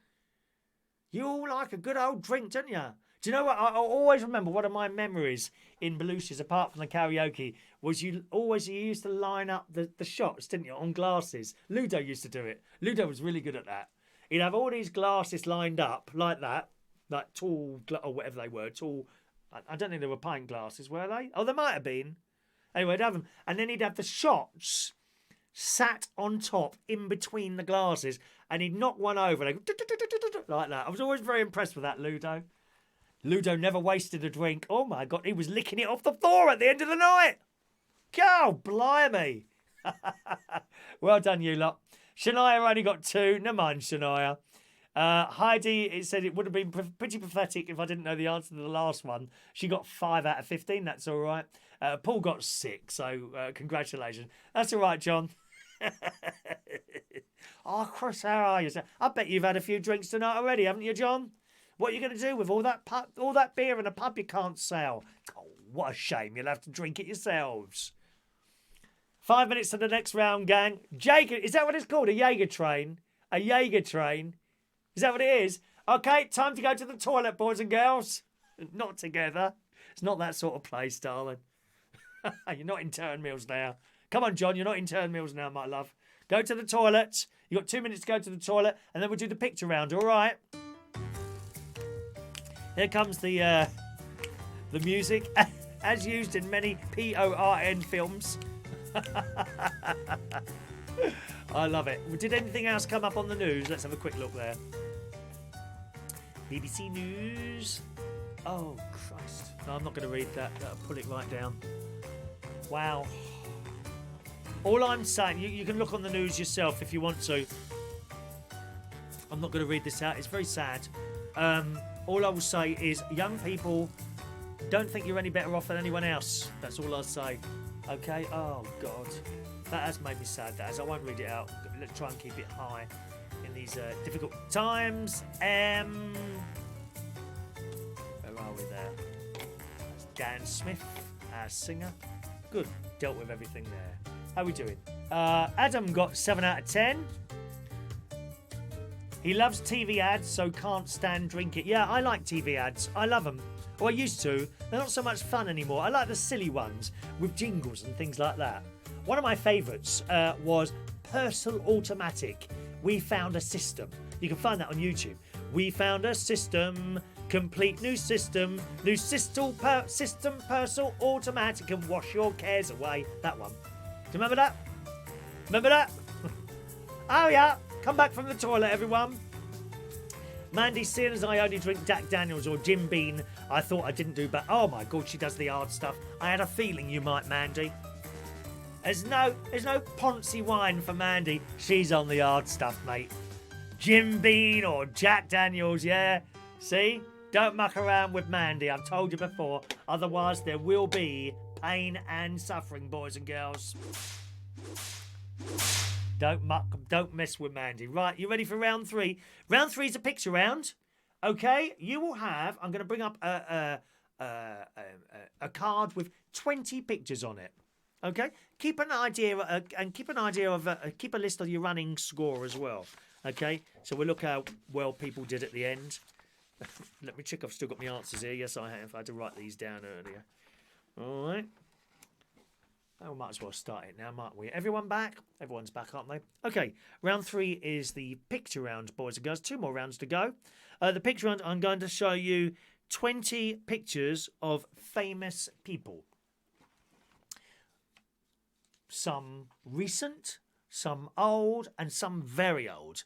You all like a good old drink, don't you? Do you know what? I always remember one of my memories in Belushi's, apart from the karaoke, was you used to line up the shots, didn't you, on glasses. Ludo used to do it. Ludo was really good at that. He'd have all these glasses lined up like that, like tall, or whatever they were, tall. I don't think they were pint glasses, were they? Oh, they might have been. Anyway, he'd have them. And then he'd have the shots sat on top in between the glasses, and he'd knock one over and like that. I was always very impressed with that, Ludo. Ludo never wasted a drink. Oh my God, he was licking it off the floor at the end of the night. Go, blimey. Well done, you lot. Shania only got 2. Never mind, Shania. Heidi, it said it would have been pretty pathetic if I didn't know the answer to the last one. She got 5 out of 15. That's all right. Paul got 6, so congratulations. That's all right, John. Oh, Chris, how are you? I bet you've had a few drinks tonight already, haven't you, John? What are you going to do with all that beer in a pub you can't sell? Oh, what a shame. You'll have to drink it yourselves. 5 minutes to the next round, gang. Jaeger, is that what it's called? A Jaeger train? A Jaeger train? Is that what it is? Okay, time to go to the toilet, boys and girls. Not together. It's not that sort of place, darling. You're not in turn meals now. Come on, John, you're not in turn meals now, my love. Go to the toilet. You've got 2 minutes to go to the toilet, and then we'll do the picture round, all right? Here comes the music, as used in many PORN films. I love it. Did anything else come up on the news? Let's have a quick look there. BBC News. Oh, Christ. No, I'm not going to read that. I'll put it right down. Wow. All I'm saying, you can look on the news yourself if you want to. I'm not going to read this out. It's very sad. All I will say is young people, don't think you're any better off than anyone else. That's all I'll say. Okay? Oh, God. That has made me sad, that has. I won't read it out. Let's try and keep it high in these difficult times. Where are we there? That's Dan Smith, our singer. Good. Dealt with everything there. How are we doing? Adam got 7 out of 10. He loves TV ads, so can't stand drink it. Yeah, I like TV ads. I love them. Or I used to. They're not so much fun anymore. I like the silly ones with jingles and things like that. One of my favourites was Purcell Automatic. We found a system. You can find that on YouTube. We found a system. Complete new system. New system Purcell Automatic can wash your cares away. That one. Do you remember that? Remember that? Oh, yeah. Come back from the toilet, everyone. Mandy, seeing as I only drink Jack Daniels or Jim Beam, I thought I didn't do bad. Oh, my God, she does the hard stuff. I had a feeling you might, Mandy. There's no Ponzi wine for Mandy. She's on the hard stuff, mate. Jim Beam or Jack Daniels, yeah? See? Don't muck around with Mandy. I've told you before. Otherwise, there will be pain and suffering, boys and girls. Don't mess with Mandy. Right, you ready for round 3? Round 3 is a picture round. Okay, you will have. I'm going to bring up a card with 20 pictures on it. Okay, keep a list of your running score as well. Okay, so we'll look how well people did at the end. Let me check. I've still got my answers here. Yes, I have. I had to write these down earlier. All right. Oh, might as well start it now, might we? Everyone back? Everyone's back, aren't they? Okay, round 3 is the picture round, boys and girls. 2 more rounds to go. The picture round, I'm going to show you 20 pictures of famous people. Some recent, some old, and some very old.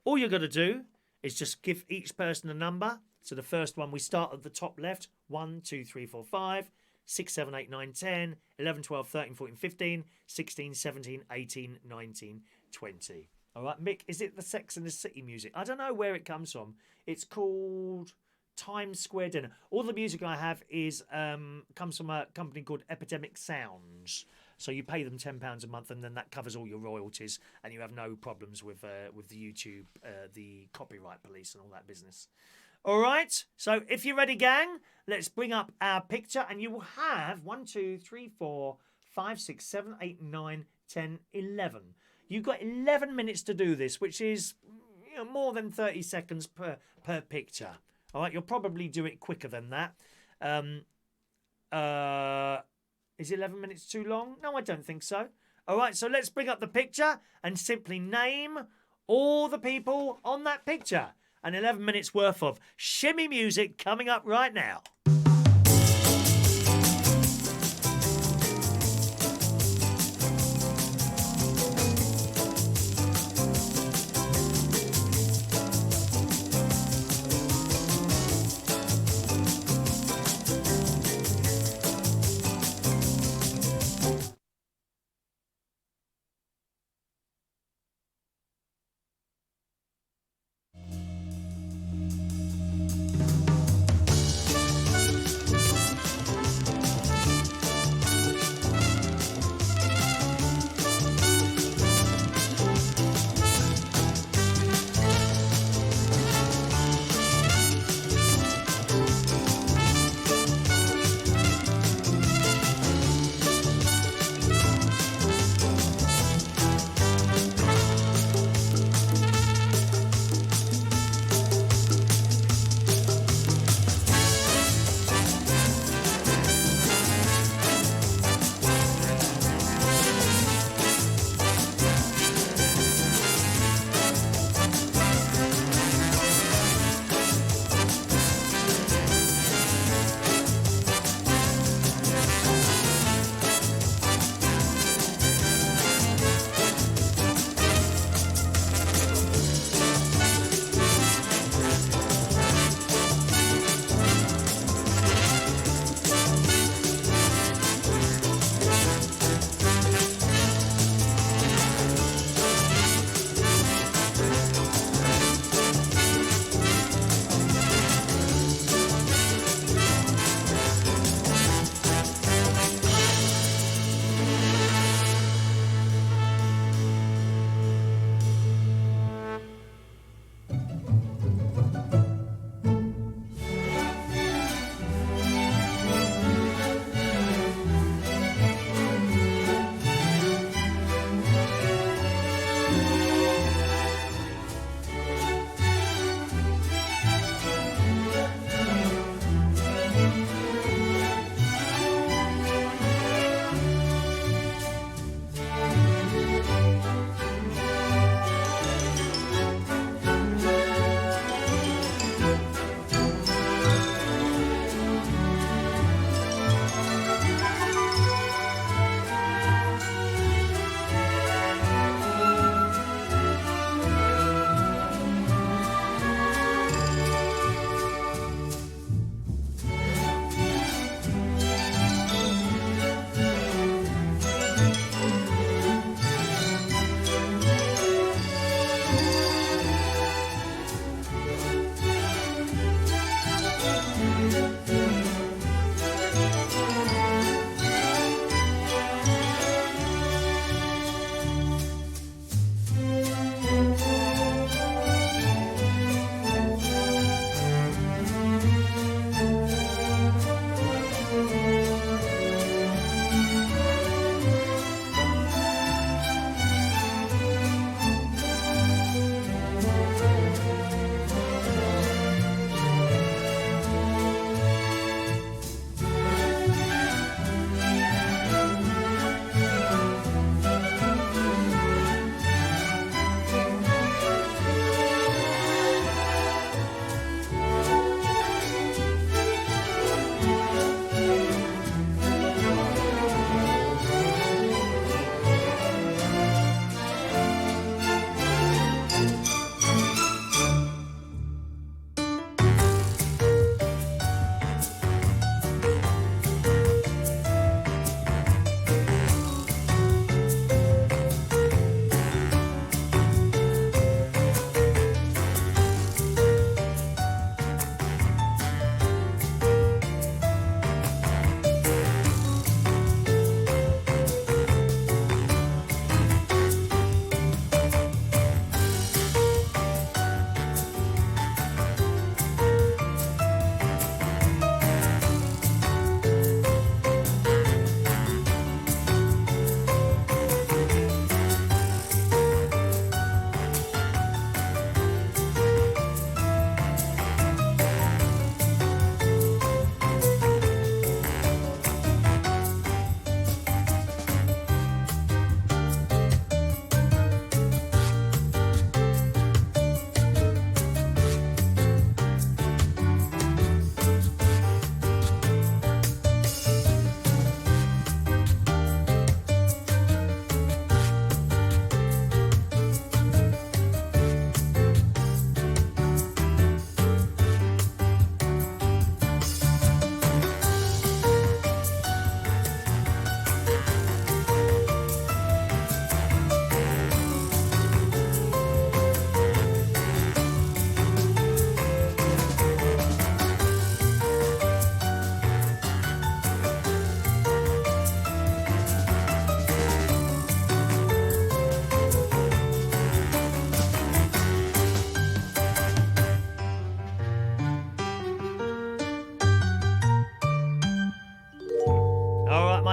All you're going to do is just give each person a number. So the first one, we start at the top left. 1, 2, 3, 4, 5. 6, 7, 8, 9, 10, 11, 12, 13, 14, 15, 16, 17, 18, 19, 20. All right, Mick, is it the Sex and the City music? I don't know where it comes from. It's called Times Square Dinner. All the music I have is comes from a company called Epidemic Sounds. So you pay them £10 a month, and then that covers all your royalties, and you have no problems with the YouTube, the copyright police, and all that business. All right. So if you're ready, gang, let's bring up our picture, and you will have 1, 2, 3, 4, 5, 6, 7, 8, 9, 10, 11. You've got 11 minutes to do this, which is more than 30 seconds per picture. All right. You'll probably do it quicker than that. Is 11 minutes too long? No, I don't think so. All right, so let's bring up the picture and simply name all the people on that picture. And 11 minutes worth of shimmy music coming up right now.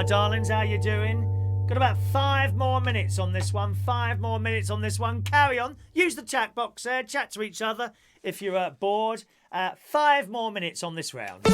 my darlings. How you doing? Got about 5 more minutes on this one. 5 more minutes on this one. Carry on. Use the chat box there. Chat to each other if you're bored. 5 more minutes on this round.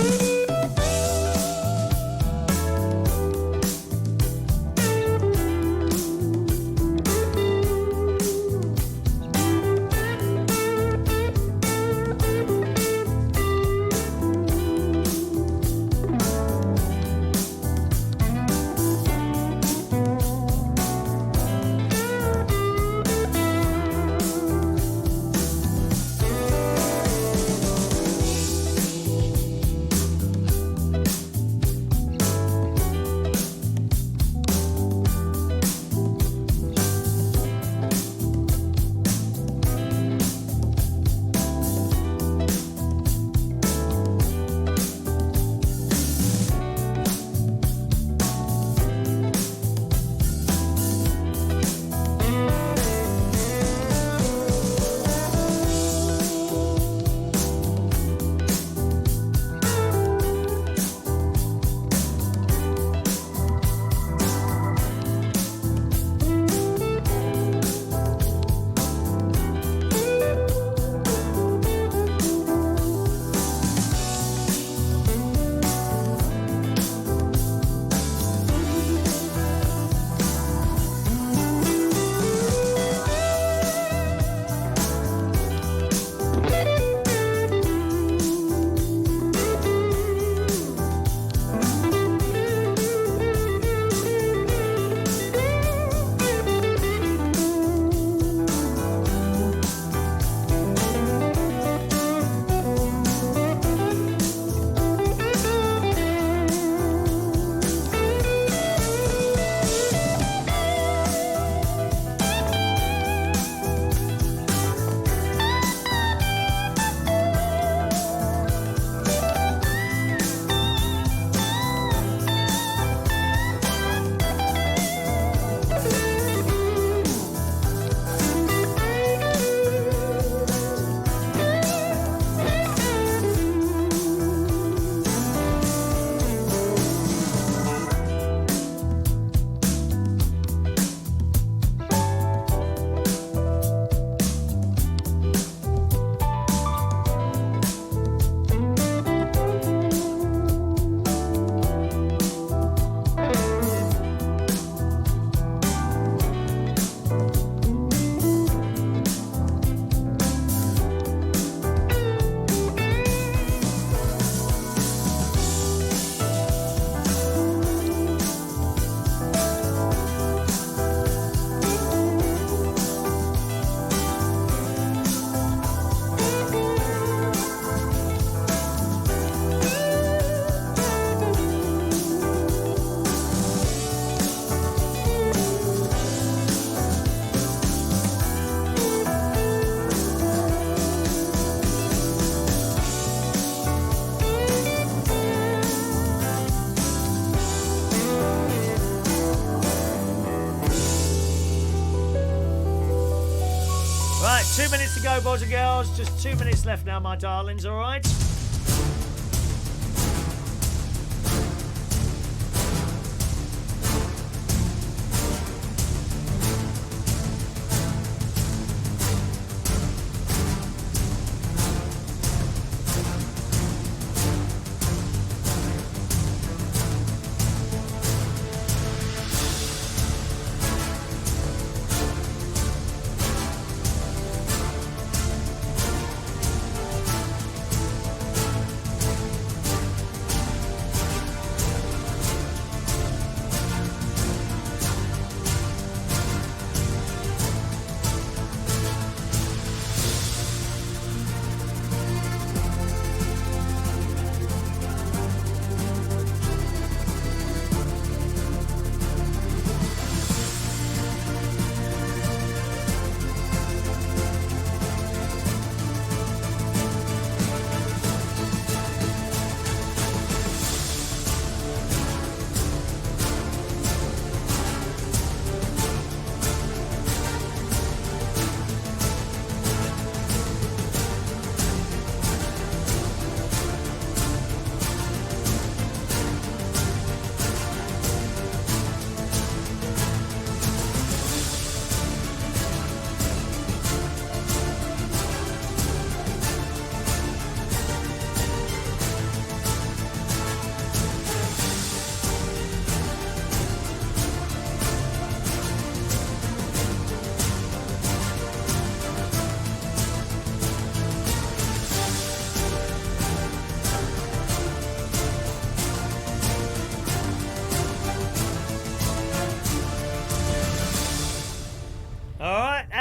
Right, 2 minutes to go, boys and girls. Just 2 minutes left now, my darlings, all right?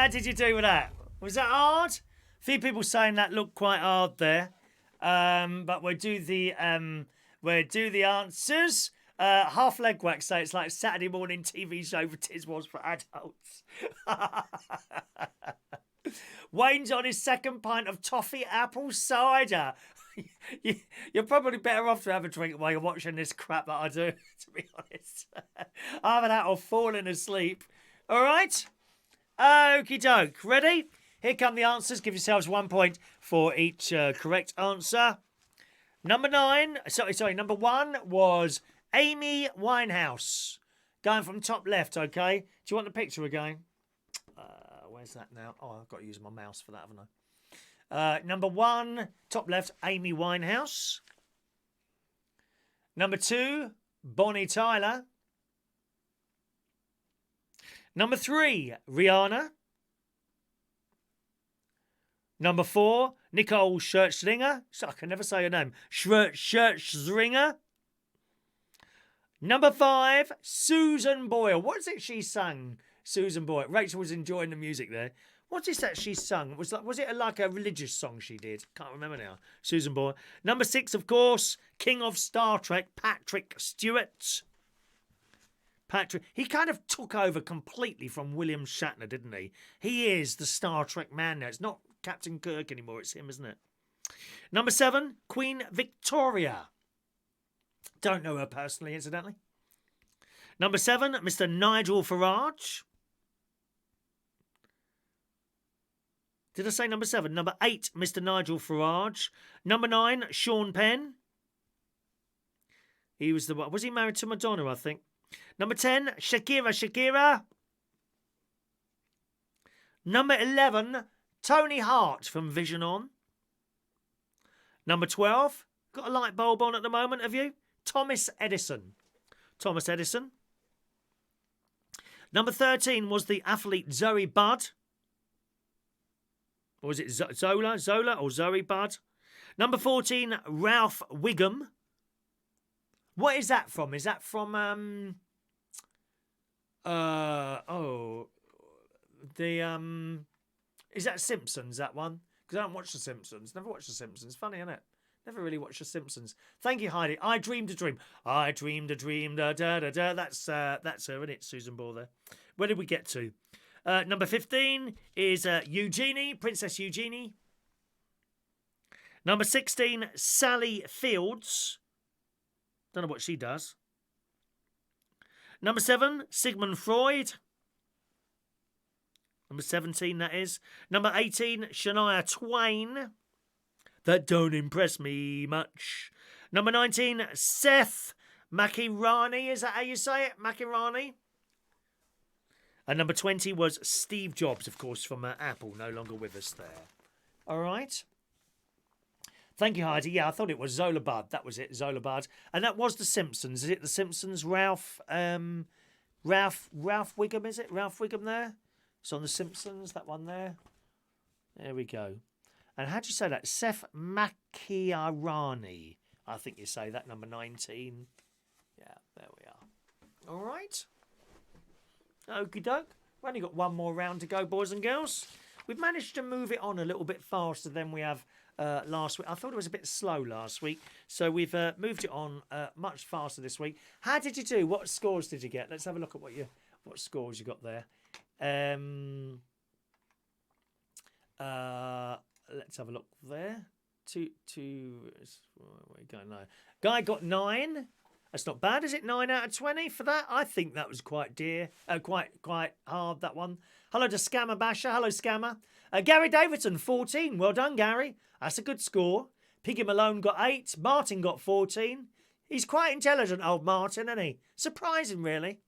How did you do with that? Was that hard? A few people saying that looked quite hard there. But we'll do the answers. Half leg wax say it's like Saturday morning TV show for Tiswas for adults. Wayne's on his second pint of toffee apple cider. You're probably better off to have a drink while you're watching this crap that I do, to be honest. Either that or falling asleep. All right? Okie doke. Ready? Here come the answers. Give yourselves 1 point for each correct answer. Number 1 was Amy Winehouse. Going from top left, okay? Do you want the picture again? Where's that now? Oh, I've got to use my mouse for that, haven't I? Number 1, top left, Amy Winehouse. Number 2, Bonnie Tyler. Number 3, Rihanna. Number 4, Nicole Scherzinger. I can never say her name. Scherzinger. Number 5, Susan Boyle. What is it she sang? Susan Boyle. Rachel was enjoying the music there. What is that she sung? Was it like a religious song she did? Can't remember now. Susan Boyle. Number 6, of course, King of Star Trek, Patrick Stewart. He kind of took over completely from William Shatner, didn't he? He is the Star Trek man now. It's not Captain Kirk anymore. It's him, isn't it? Number 7, Queen Victoria. Don't know her personally, incidentally. Number 7, Mr. Nigel Farage. Did I say number 7? Number 8, Mr. Nigel Farage. Number 9, Sean Penn. He was the one. Was he married to Madonna, I think? Number 10, Shakira. Number 11, Tony Hart from Vision On. Number 12, got a light bulb on at the moment, have you? Thomas Edison. Number 13 was the athlete Zoe Budd. Or was it Zola or Zoe Budd? Number 14, Ralph Wiggum. What is that from? Is that from is that Simpsons, that one? Because I don't watch The Simpsons. Never watched The Simpsons. Funny, isn't it? Never really watched The Simpsons. Thank you, Heidi. I dreamed a dream. I dreamed a dream. Da da da da. That's her, isn't it? Susan Ball there. Where did we get to? Number 15 is Eugenie, Princess Eugenie. Number 16, Sally Fields. Don't know what she does. Number 7, Sigmund Freud. Number 17, that is. Number 18, Shania Twain. That don't impress me much. Number 19, Seth McInerney. Is that how you say it? McInerney. And number 20 was Steve Jobs, of course, from Apple. No longer with us there. All right. Thank you, Heidi. Yeah, I thought it was Zola Budd. That was it, Zola Budd. And that was The Simpsons. Is it The Simpsons? Ralph Wiggum, is it? Ralph Wiggum there? It's on The Simpsons, that one there. There we go. And how do you say that? Seth McInerney. I think you say that, number 19. Yeah, there we are. All right. Okie doke. We've only got one more round to go, boys and girls. We've managed to move it on a little bit faster than we have last week. I thought it was a bit slow last week, so we've moved it on much faster this week. How did you do? What scores did you get? Let's have a look at what scores you got there. Let's have a look there. Where are we going now? Guy got 9. That's not bad, is it? 9 out of 20 for that? I think that was quite hard, that one. Hello to Scammer Basher. Hello, Scammer. Gary Davidson, 14. Well done, Gary. That's a good score. Piggy Malone got 8. Martin got 14. He's quite intelligent, old Martin, isn't he? Surprising, really.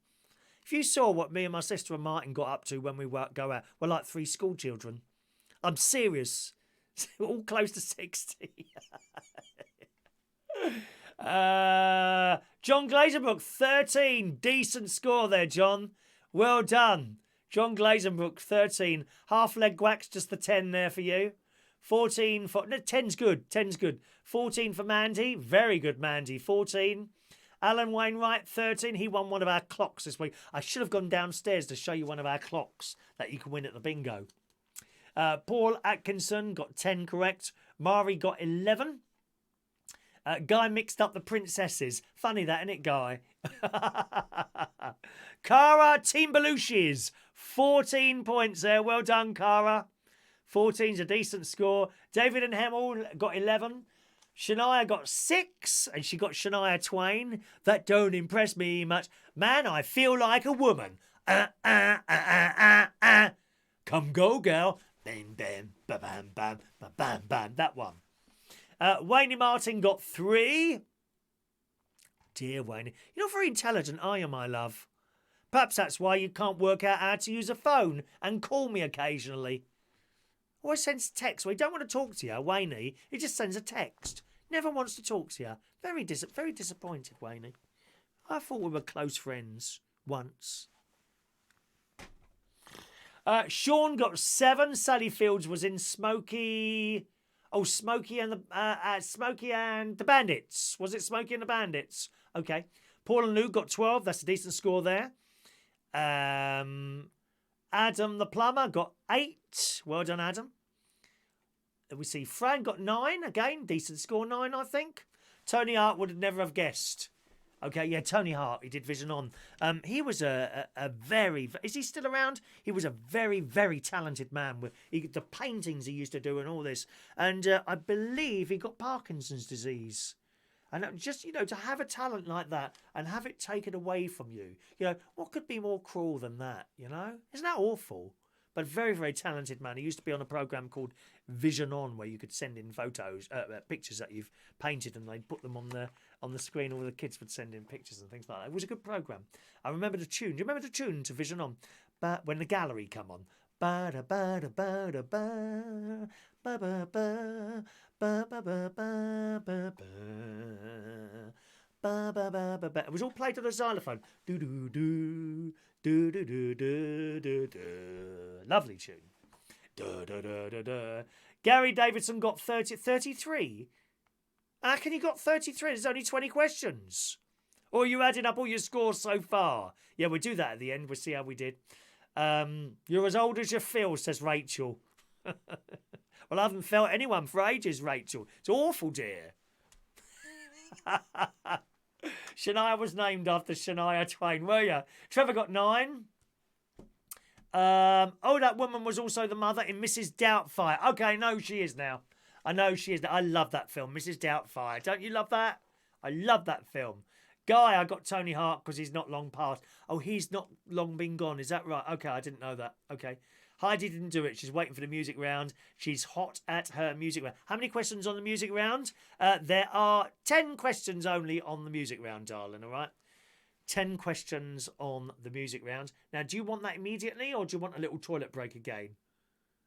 If you saw what me and my sister and Martin got up to when we go out, we're like 3 school children. I'm serious. All close to 60. John Glazenbrook, 13. Decent score there, John. Well done. John Glazenbrook, 13. Half leg wax, just the 10 there for you. 14 for... No, 10's good. 10's good. 14 for Mandy. Very good, Mandy. 14. Alan Wainwright, 13. He won one of our clocks this week. I should have gone downstairs to show you one of our clocks that you can win at the bingo. Paul Atkinson got 10 correct. Mari got 11. Guy mixed up the princesses. Funny that, isn't it, Guy? Cara Team Belushi's 14 points there. Well done, Cara. 14's a decent score. David and Hemel got 11. Shania got 6, and she got Shania Twain. That don't impress me much. Man, I feel like a woman. Come go, girl. Bam, bam, ba bam, bam, ba bam, bam. That one. Wayne Martin got 3. Dear Wayne, you're not very intelligent, are you, my love? Perhaps that's why you can't work out how to use a phone and call me occasionally. Always sends text. Well, he don't want to talk to you, Wayne. He just sends a text. Never wants to talk to you. Very disappointed, Wayne. I thought we were close friends once. Sean got 7. Sally Fields was in Smokey. Oh, Smokey and the Bandits. Was it Smokey and the Bandits? Okay. Paul and Luke got 12. That's a decent score there. Adam the Plumber got 8. Well done, Adam. We see Fran got 9. Again, decent score, 9, I think. Tony Hart would never have guessed. Okay, yeah, Tony Hart. He did Vision On. He was a very... Is he still around? He was a very, very talented man with the paintings he used to do and all this. And I believe he got Parkinson's disease. And just, to have a talent like that and have it taken away from you, what could be more cruel than that, Isn't that awful? But very, very talented man. He used to be on a programme called Vision On, where you could send in photos, pictures that you've painted, and they'd put them on the screen. All the kids would send in pictures and things like that. It was a good programme. I remember the tune. Do you remember the tune to Vision On? But when the gallery come on. Ba da ba da ba da ba ba ba ba ba ba ba ba ba ba ba ba ba ba. It was all played on the xylophone. Do do do do do do do do do. Lovely tune. Da da da da da. Gary Davidson got 33. How can you got 33? There's only 20 questions. Or are you adding up all your scores so far? Yeah, we'll do that at the end. We'll see how we did. You're as old as you feel, says Rachel. Well, I haven't felt anyone for ages, Rachel. It's awful, dear. Shania was named after Shania Twain, were you? Trevor got 9. That woman was also the mother in Mrs. Doubtfire. Okay, no, she is now. I know she is. I love that film, Mrs. Doubtfire. Don't you love that? I love that film. Guy, I got Tony Hart because he's not long past. Oh, he's not long been gone. Is that right? Okay, I didn't know that. Okay. Heidi didn't do it. She's waiting for the music round. She's hot at her music round. How many questions on the music round? There are 10 questions only on the music round, darling, all right? 10 questions on the music round. Now, do you want that immediately or do you want a little toilet break again?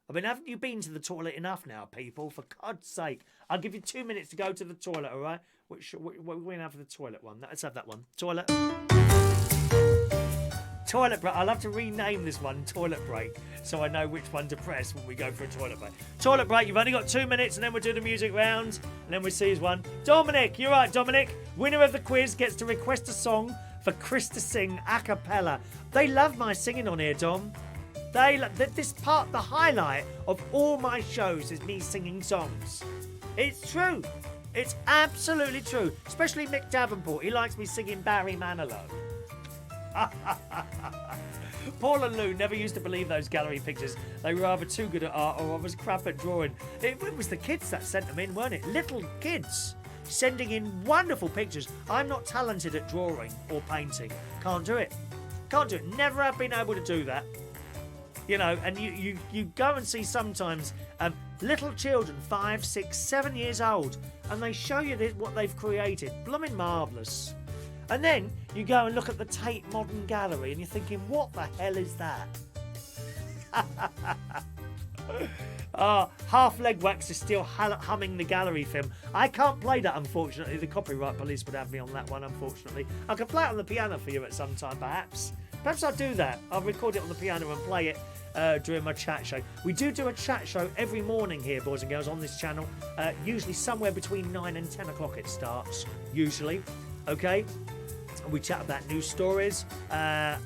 I mean, haven't you been to the toilet enough now, people? For God's sake. I'll give you 2 minutes to go to the toilet, all right? What we're going to have the toilet one. Let's have that one. Toilet. Toilet break. I'll have to rename this one Toilet Break so I know which one to press when we go for a toilet break. Toilet break, you've only got 2 minutes and then we'll do the music round and then we'll see who's won. Dominic, you're right, Dominic. Winner of the quiz gets to request a song for Chris to sing a cappella. They love my singing on here, Dom. This part, the highlight of all my shows is me singing songs. It's true. It's absolutely true. Especially Mick Davenport. He likes me singing Barry Manilow. Paul and Lou never used to believe those gallery pictures. They were either too good at art or I was crap at drawing. It was the kids that sent them in, weren't it? Little kids sending in wonderful pictures. I'm not talented at drawing or painting. Can't do it. Can't do it. Never have been able to do that. And you go and see sometimes little children, 5, 6, 7 years old, and they show you what they've created. Blooming marvellous. And then you go and look at the Tate Modern Gallery and you're thinking, what the hell is that? Half Leg Wax is still humming the gallery film. I can't play that, unfortunately. The copyright police would have me on that one, unfortunately. I could play it on the piano for you at some time, perhaps. Perhaps I'll do that. I'll record it on the piano and play it during my chat show. We do a chat show every morning here, boys and girls, on this channel. Usually somewhere between 9 and 10 o'clock it starts, usually. Okay? We chat about news stories. I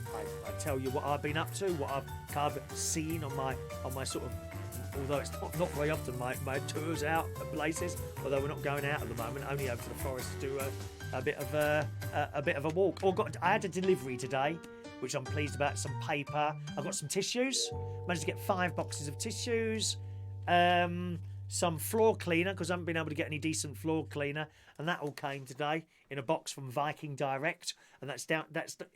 tell you what I've been up to, what I've kind of seen on my sort of, although it's not very often my tours out at places. Although we're not going out at the moment, only over to the forest to do a bit of a walk. I had a delivery today, which I'm pleased about. Some paper. I got some tissues. Managed to get 5 boxes of tissues. Some floor cleaner, because I haven't been able to get any decent floor cleaner, and that all came today in a box from Viking Direct, and that's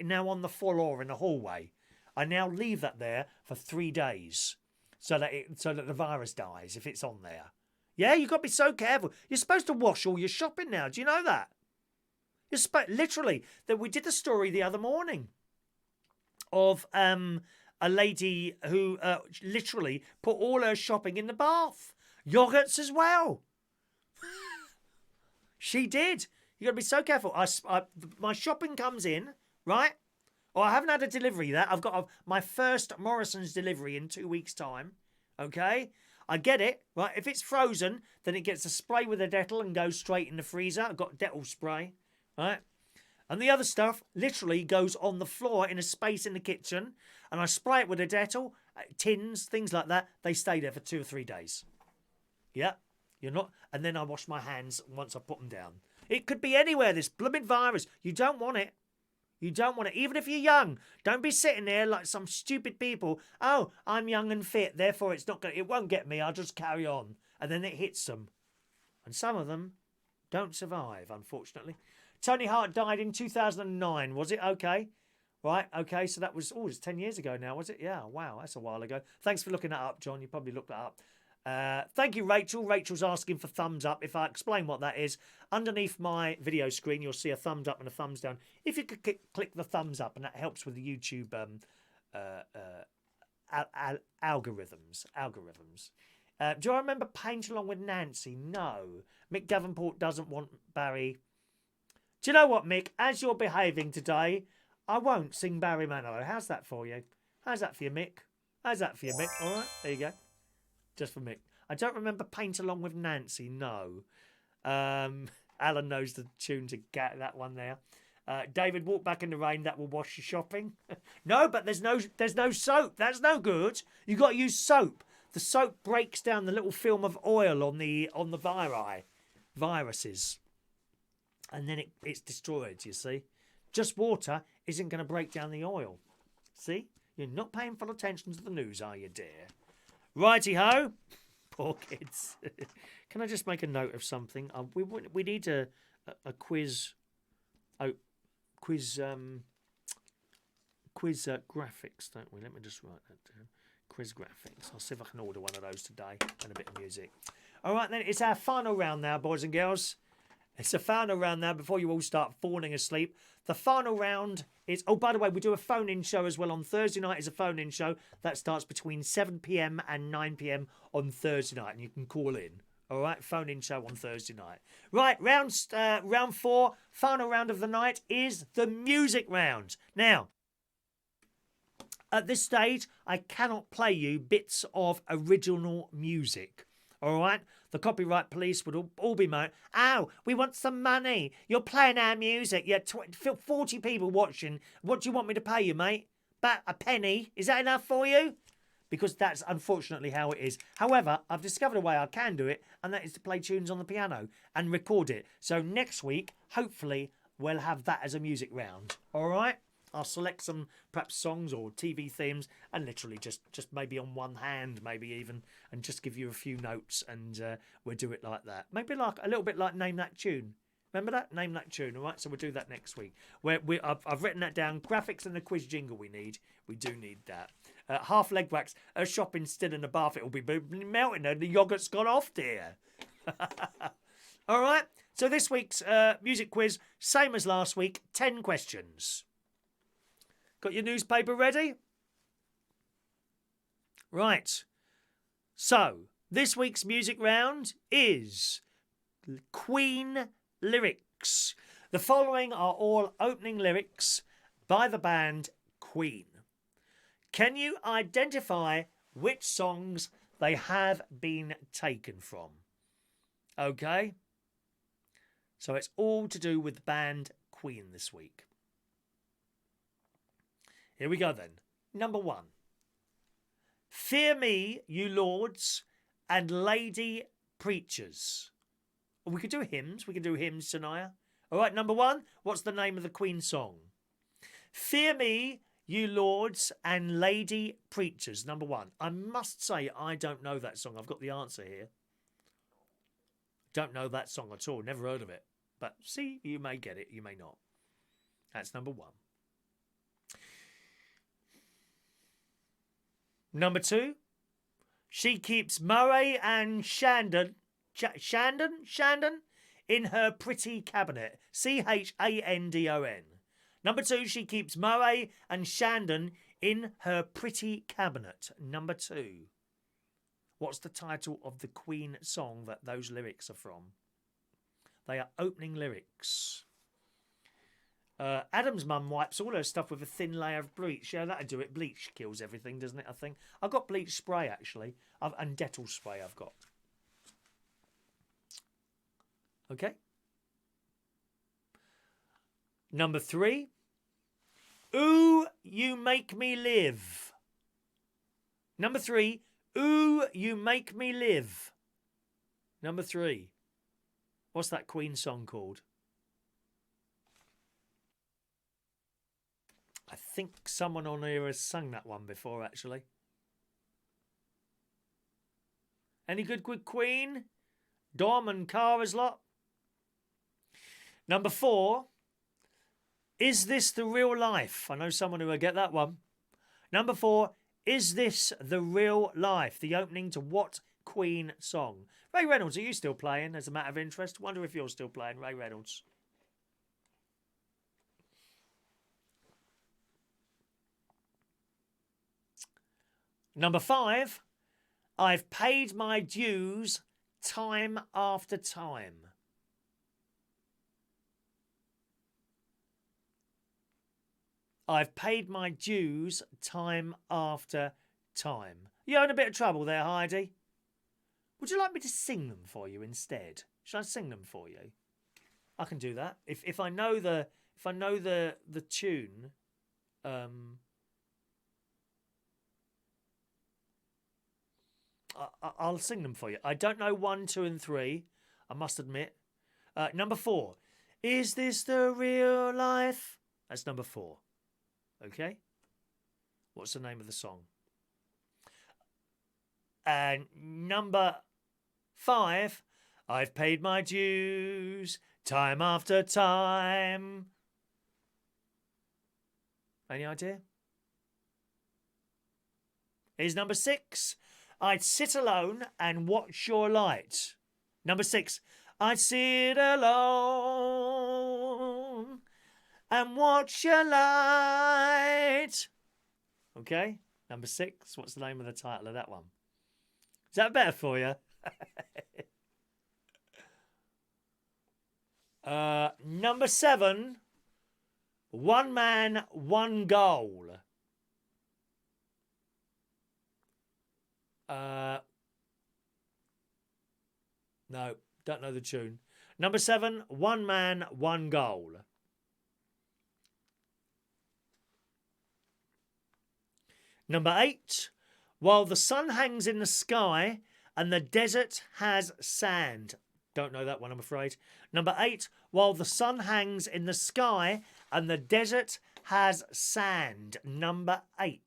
now on the floor in the hallway. I now leave that there for 3 days so that the virus dies if it's on there. Yeah, you've got to be so careful. You're supposed to wash all your shopping now. Do you know that? Literally, that we did a story the other morning of a lady who literally put all her shopping in the bath. Yogurts as well. She did. You got to be so careful. My shopping comes in, right? Or I haven't had a delivery yet. I've got my first Morrison's delivery in 2 weeks' time. Okay? I get it, right? If it's frozen, then it gets a spray with a Dettol and goes straight in the freezer. I've got Dettol spray, right? And the other stuff literally goes on the floor in a space in the kitchen, and I spray it with a Dettol, tins, things like that. They stay there for 2 or 3 days. Yeah, you're not. And then I wash my hands once I put them down. It could be anywhere, this blooming virus. You don't want it. You don't want it. Even if you're young, don't be sitting there like some stupid people. Oh, I'm young and fit, therefore it won't get me. I'll just carry on. And then it hits them. And some of them don't survive, unfortunately. Tony Hart died in 2009, was it? Okay. Right, okay, so that was, it's 10 years ago now, was it? Yeah, wow, that's a while ago. Thanks for looking that up, John. You probably looked that up. Thank you, Rachel. Rachel's asking for thumbs up. If I explain what that is, underneath my video screen, you'll see a thumbs up and a thumbs down. If you could click the thumbs up, and that helps with the YouTube algorithms. Do I remember Paint Along with Nancy? No. Mick Davenport doesn't want Barry. Do you know what, Mick? As you're behaving today, I won't sing Barry Manilow. How's that for you? How's that for you, Mick? How's that for you, Mick? All right, there you go. Just for Mick. I don't remember Paint Along with Nancy, no. Alan knows the tune to get that one there. David, walk back in the rain, that will wash your shopping. No, but there's no soap. That's no good. You've got to use soap. The soap breaks down the little film of oil on the viruses. And then it's destroyed, you see. Just water isn't going to break down the oil. See? You're not paying full attention to the news, are you, dear? Righty-ho. Poor kids. Can I just make a note of something? We need a quiz. Quiz graphics, don't we? Let me just write that down. Quiz graphics. I'll see if I can order one of those today and a bit of music. All right, then. It's our final round now, boys and girls. It's a final round now before you all start falling asleep. The final round is... Oh, by the way, we do a phone-in show as well on Thursday night. Is a phone-in show that starts between 7 p.m. and 9 p.m. on Thursday night, and you can call in. All right, phone-in show on Thursday night. Right, round 4, final round of the night is the music round. Now, at this stage, I cannot play you bits of original music. All right? The copyright police would all be moaning, "Ow, we want some money. You're playing our music. You're 40 people watching. What do you want me to pay you, mate? About a penny? Is that enough for you?" Because that's unfortunately how it is. However, I've discovered a way I can do it, and that is to play tunes on the piano and record it. So next week, hopefully, we'll have that as a music round. All right? I'll select some perhaps songs or TV themes and literally just maybe on one hand, maybe even, and just give you a few notes, and we'll do it like that. Maybe like a little bit like Name That Tune. Remember that? Name That Tune, all right? So we'll do that next week. I've written that down. Graphics and the quiz jingle we need. We do need that. Half leg wax. A shopping still in the bath. It will be melting. The yogurt's gone off, dear. All right? So this week's music quiz, same as last week, 10 questions. Got your newspaper ready? Right. So, this week's music round is Queen lyrics. The following are all opening lyrics by the band Queen. Can you identify which songs they have been taken from? Okay? So it's all to do with the band Queen this week. Here we go then. Number 1. Fear me, you lords and lady preachers. We could do hymns. We could do hymns tonight. All right, number 1. What's the name of the Queen song? Fear me, you lords and lady preachers. Number 1. I must say I don't know that song. I've got the answer here. Don't know that song at all. Never heard of it. But see, you may get it. You may not. That's number 1. Number 2. She keeps Murray and Shandon in her pretty cabinet. Chandon. Number 2. She keeps Murray and Shandon in her pretty cabinet. Number 2. What's the title of the Queen song that those lyrics are from? They are opening lyrics. Adam's mum wipes all her stuff with a thin layer of bleach. Yeah, that'll do it. Bleach kills everything, doesn't it, I think? I've got bleach spray, actually. And Dettol spray I've got. Okay. Number 3. Ooh, you make me live. Number 3. Ooh, you make me live. Number 3. What's that Queen song called? I think someone on here has sung that one before, actually. Any good with Queen? Dom and Cara's lot? Number 4. Is this the real life? I know someone who will get that one. Number 4. Is this the real life? The opening to what Queen song? Ray Reynolds, are you still playing as a matter of interest? Wonder if you're still playing, Ray Reynolds. Number 5, I've paid my dues time after time. I've paid my dues time after time. You're in a bit of trouble there, Heidi. Would you like me to sing them for you instead? Should I sing them for you? I can do that. If I know the tune, I'll sing them for you. I don't know 1, 2, and 3. I must admit. Number 4. Is this the real life? That's number 4. Okay. What's the name of the song? And number 5. I've paid my dues time after time. Any idea? Here's number 6. I'd sit alone and watch your light. Number 6. I'd sit alone and watch your light. Okay. Number 6. What's the name of the title of that one? Is that better for you? Number 7. One man, one goal. No, don't know the tune. Number 7. One man, one goal. Number 8. While the sun hangs in the sky and the desert has sand. Don't know that one, I'm afraid. Number 8. While the sun hangs in the sky and the desert has sand. Number 8.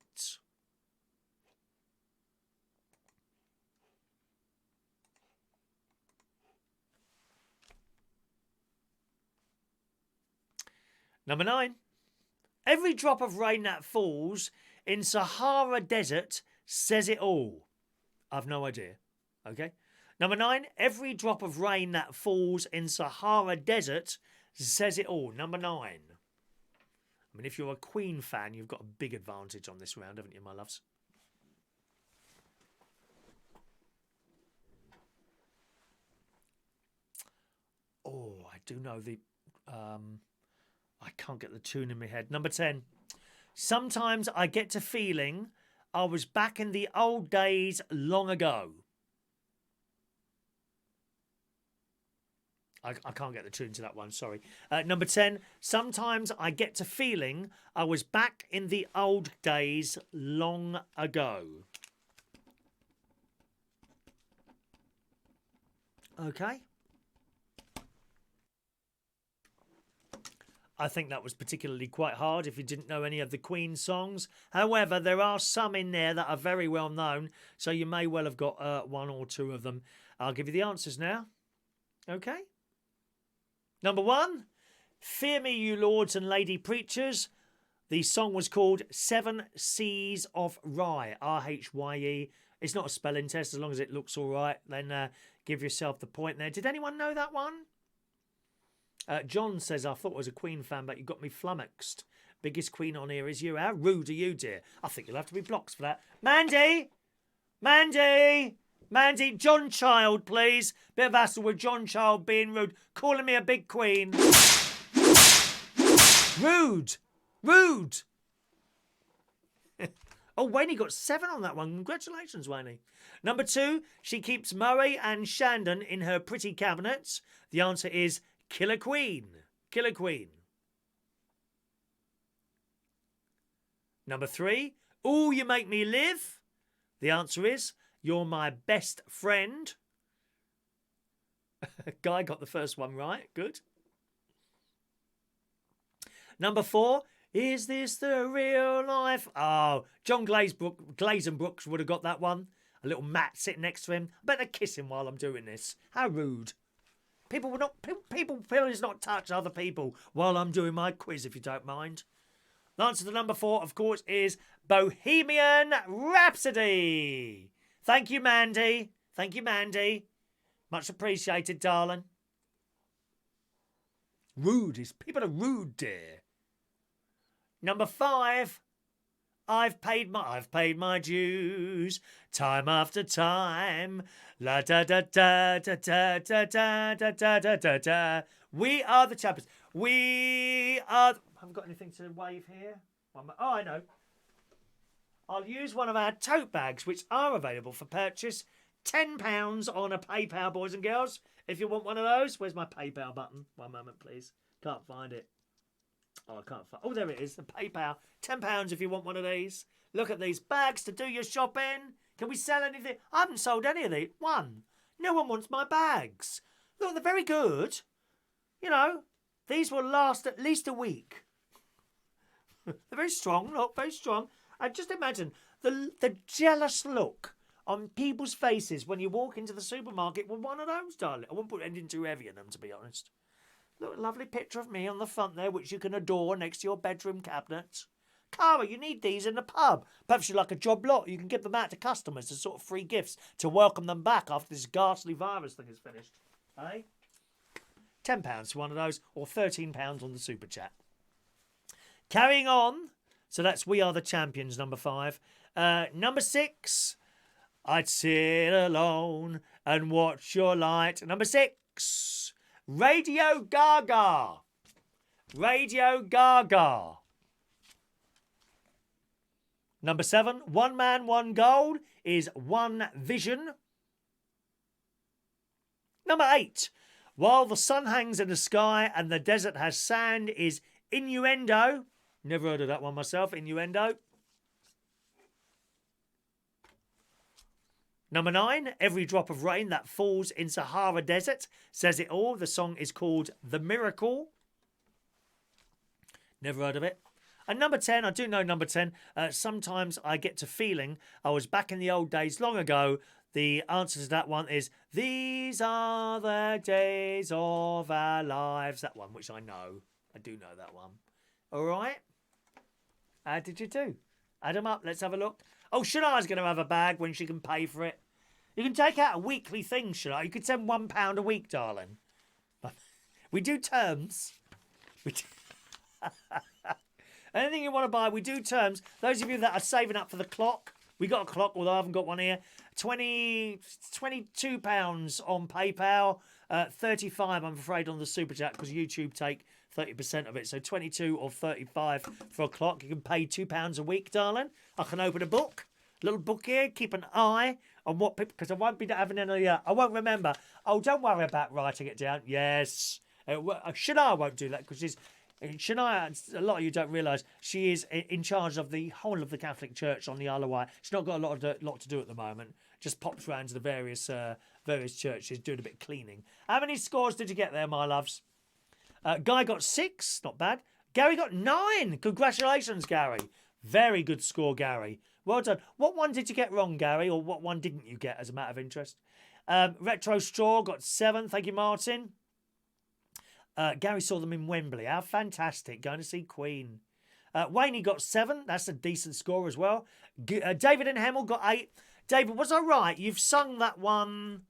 Number 9. Every drop of rain that falls in Sahara Desert says it all. I've no idea. Okay. Number 9. Every drop of rain that falls in Sahara Desert says it all. Number 9. I mean, if you're a Queen fan, you've got a big advantage on this round, haven't you, my loves? Oh, I do know the... I can't get the tune in my head. Number 10. Sometimes I get to feeling I was back in the old days long ago. I can't get the tune to that one, sorry. Number 10, sometimes I get to feeling I was back in the old days long ago. Okay. I think that was particularly quite hard if you didn't know any of the Queen songs. However, there are some in there that are very well known, so you may well have got one or two of them. I'll give you the answers now. Okay. Number 1, Fear Me, You Lords and Lady Preachers. The song was called Seven Seas of Rye, R-H-Y-E. It's not a spelling test, as long as it looks all right, then give yourself the point there. Did anyone know that one? John says, I thought I was a Queen fan, but you got me flummoxed. Biggest Queen on here is you. How rude are you, dear? I think you'll have to be blocked for that. Mandy! Mandy! Mandy, John Child, please. Bit of hassle with John Child being rude. Calling me a big queen. Rude! Rude! Oh, Wayne got 7 on that one. Congratulations, Wayne. Number 2, she keeps Murray and Shandon in her pretty cabinets. The answer is Killer Queen. Killer Queen. Number 3, Ooh, You Make Me Live. The answer is You're My Best Friend. Guy got the first one right. Good. Number 4, Is This the Real Life? Oh, John Glazenbrooks would have got that one. A little Matt sitting next to him. I better kiss him while I'm doing this. How rude. People will not. People please not touch other people while I'm doing my quiz, if you don't mind. The answer to number 4, of course, is Bohemian Rhapsody. Thank you, Mandy. Thank you, Mandy. Much appreciated, darling. Rude is people are rude, dear. Number 5, I've paid my dues time after time. La da da da da da da da da da da da da. We are the champions. We are. Haven't got anything to wave here. Oh, I know. I'll use one of our tote bags, which are available for purchase. £10 on a PayPal, boys and girls. If you want one of those, where's my PayPal button? One moment, please. Can't find it. Oh, I can't find. Oh, there it is. The PayPal. £10 if you want one of these. Look at these bags to do your shopping. Can we sell anything? I haven't sold any of these. One. No one wants my bags. Look, they're very good. You know, these will last at least a week. They're very strong. Look, very strong. And just imagine the jealous look on people's faces when you walk into the supermarket with one of those, darling. I won't put anything too heavy in them, to be honest. Look, a lovely picture of me on the front there, which you can adore next to your bedroom cabinet. Cara, you need these in the pub. Perhaps you like a job lot. You can give them out to customers as sort of free gifts to welcome them back after this ghastly virus thing is finished. Hey? £10 for one of those, or £13 on the super chat. Carrying on. So that's We Are the Champions, number 5. Number 6, I'd sit alone and watch your light. Number 6, Radio Gaga. Radio Gaga. Number 7, One Man, One Goal is One Vision. Number 8, While the Sun Hangs in the Sky and the Desert Has Sand is Innuendo. Never heard of that one myself, Innuendo. Number 9, Every Drop of Rain That Falls in Sahara Desert says it all. The song is called The Miracle. Never heard of it. And number 10, I do know number 10, Sometimes I Get to Feeling I Was Back in the Old Days Long Ago. The answer to that one is These Are the Days of Our Lives. That one, which I know. I do know that one. All right. How did you do? Add them up. Let's have a look. Oh, Shania's going to have a bag when she can pay for it. You can take out a weekly thing, Shania. You could send £1 a week, darling. We do terms. Anything you want to buy, we do terms. Those of you that are saving up for the clock, we got a clock, although I haven't got one here. £22 on PayPal. 35, I'm afraid, on the Super Chat, because YouTube take 30% of it. So 22 or 35 for a clock. You can pay £2 a week, darling. I can open a book. Little book here. Keep an eye on what people, because I won't be having any, I won't remember. Oh, don't worry about writing it down. Yes. Shania won't do that because Shania, a lot of you don't realise, she is in charge of the whole of the Catholic Church on the Isle of Wight. She's not got a lot to do at the moment. Just pops round to the various churches, doing a bit of cleaning. How many scores did you get there, my loves? Guy got 6, not bad. Gary got 9. Congratulations, Gary. Very good score, Gary. Well done. What one did you get wrong, Gary, or what one didn't you get as a matter of interest? Retro Straw got 7. Thank you, Martin. Gary saw them in Wembley. How fantastic. Going to see Queen. Wayne got 7. That's a decent score as well. David and Hemel got 8. David, was I right? You've sung that one...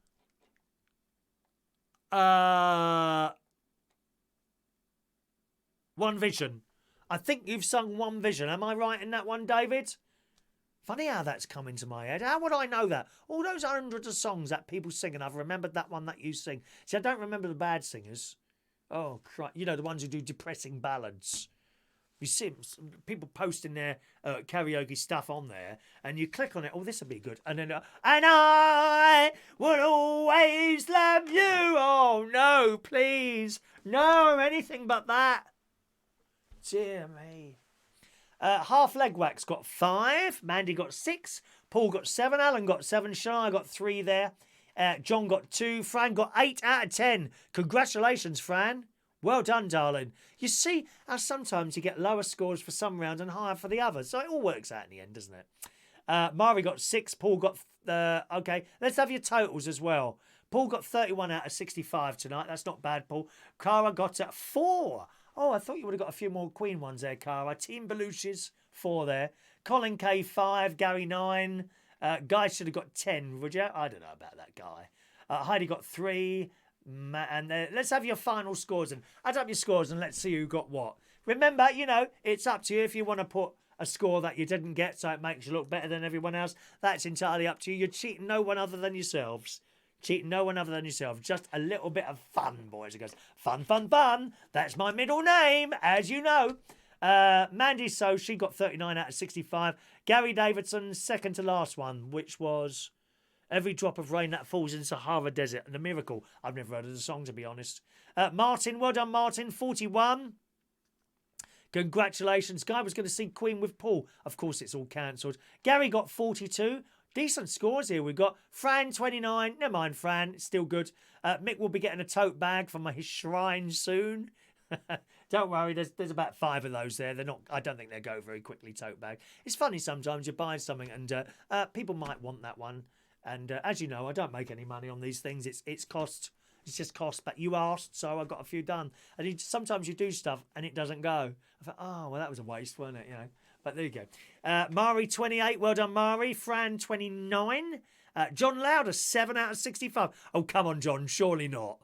One Vision. I think you've sung One Vision. Am I right in that one, David? Funny how that's come into my head. How would I know that? All those hundreds of songs that people sing, and I've remembered that one that you sing. See, I don't remember the bad singers. Oh, Christ. You know, the ones who do depressing ballads. You see people posting their karaoke stuff on there, and you click on it. Oh, this would be good. And then, and I will always love you. Oh, no, please. No, anything but that. Dear me. Half Leg Wax got 5. Mandy got 6. Paul got 7. Alan got 7. Shania got 3 there. John got 2. Fran got 8 out of 10. Congratulations, Fran. Well done, darling. You see how sometimes you get lower scores for some rounds and higher for the others. So it all works out in the end, doesn't it? Mari got 6. Paul got... okay, let's have your totals as well. Paul got 31 out of 65 tonight. That's not bad, Paul. Cara got 4. Oh, I thought you would have got a few more Queen ones there, Cara. Team Belushi's 4 there. Colin K 5. Gary 9. Guy should have got 10, would you? I don't know about that guy. Heidi got 3. And let's have your final scores and add up your scores and let's see who got what. Remember, you know, it's up to you if you want to put a score that you didn't get so it makes you look better than everyone else. That's entirely up to you. You're cheating no one other than yourselves. Cheating no one other than yourself. Just a little bit of fun, boys and girls. Fun, fun, fun. That's my middle name, as you know. Mandy So, she got 39 out of 65. Gary Davidson, second to last one, which was Every Drop of Rain That Falls in Sahara Desert and a Miracle. I've never heard of the song, to be honest. Martin, well done, Martin, 41. Congratulations. Guy was going to see Queen with Paul. Of course, it's all cancelled. Gary got 42. Decent scores here. We've got Fran, 29. Never mind, Fran. It's still good. Mick will be getting a tote bag from his shrine soon. Don't worry, there's about 5 of those there. They're not. I don't think they go very quickly, tote bag. It's funny sometimes you buy something and people might want that one. And as you know, I don't make any money on these things. It's cost. It's just cost. But you asked, so I got a few done. And sometimes you do stuff and it doesn't go. I thought, oh, well, that was a waste, wasn't it? You know. But there you go. Mari, 28. Well done, Mari. Fran, 29. John Lauder, 7 out of 65. Oh, come on, John. Surely not.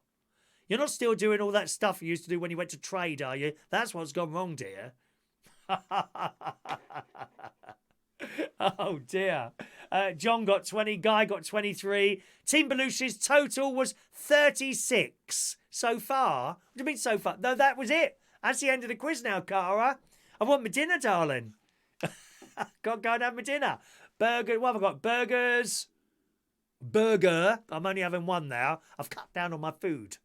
You're not still doing all that stuff you used to do when you went to trade, are you? That's what's gone wrong, dear. Oh, dear. John got 20. Guy got 23. Team Belushi's total was 36 so far. What do you mean so far? No, that was it. That's the end of the quiz now, Cara. I want my dinner, darling. Got to go and have my dinner. Burger. What have I got? Burgers. Burger. I'm only having one now. I've cut down on my food.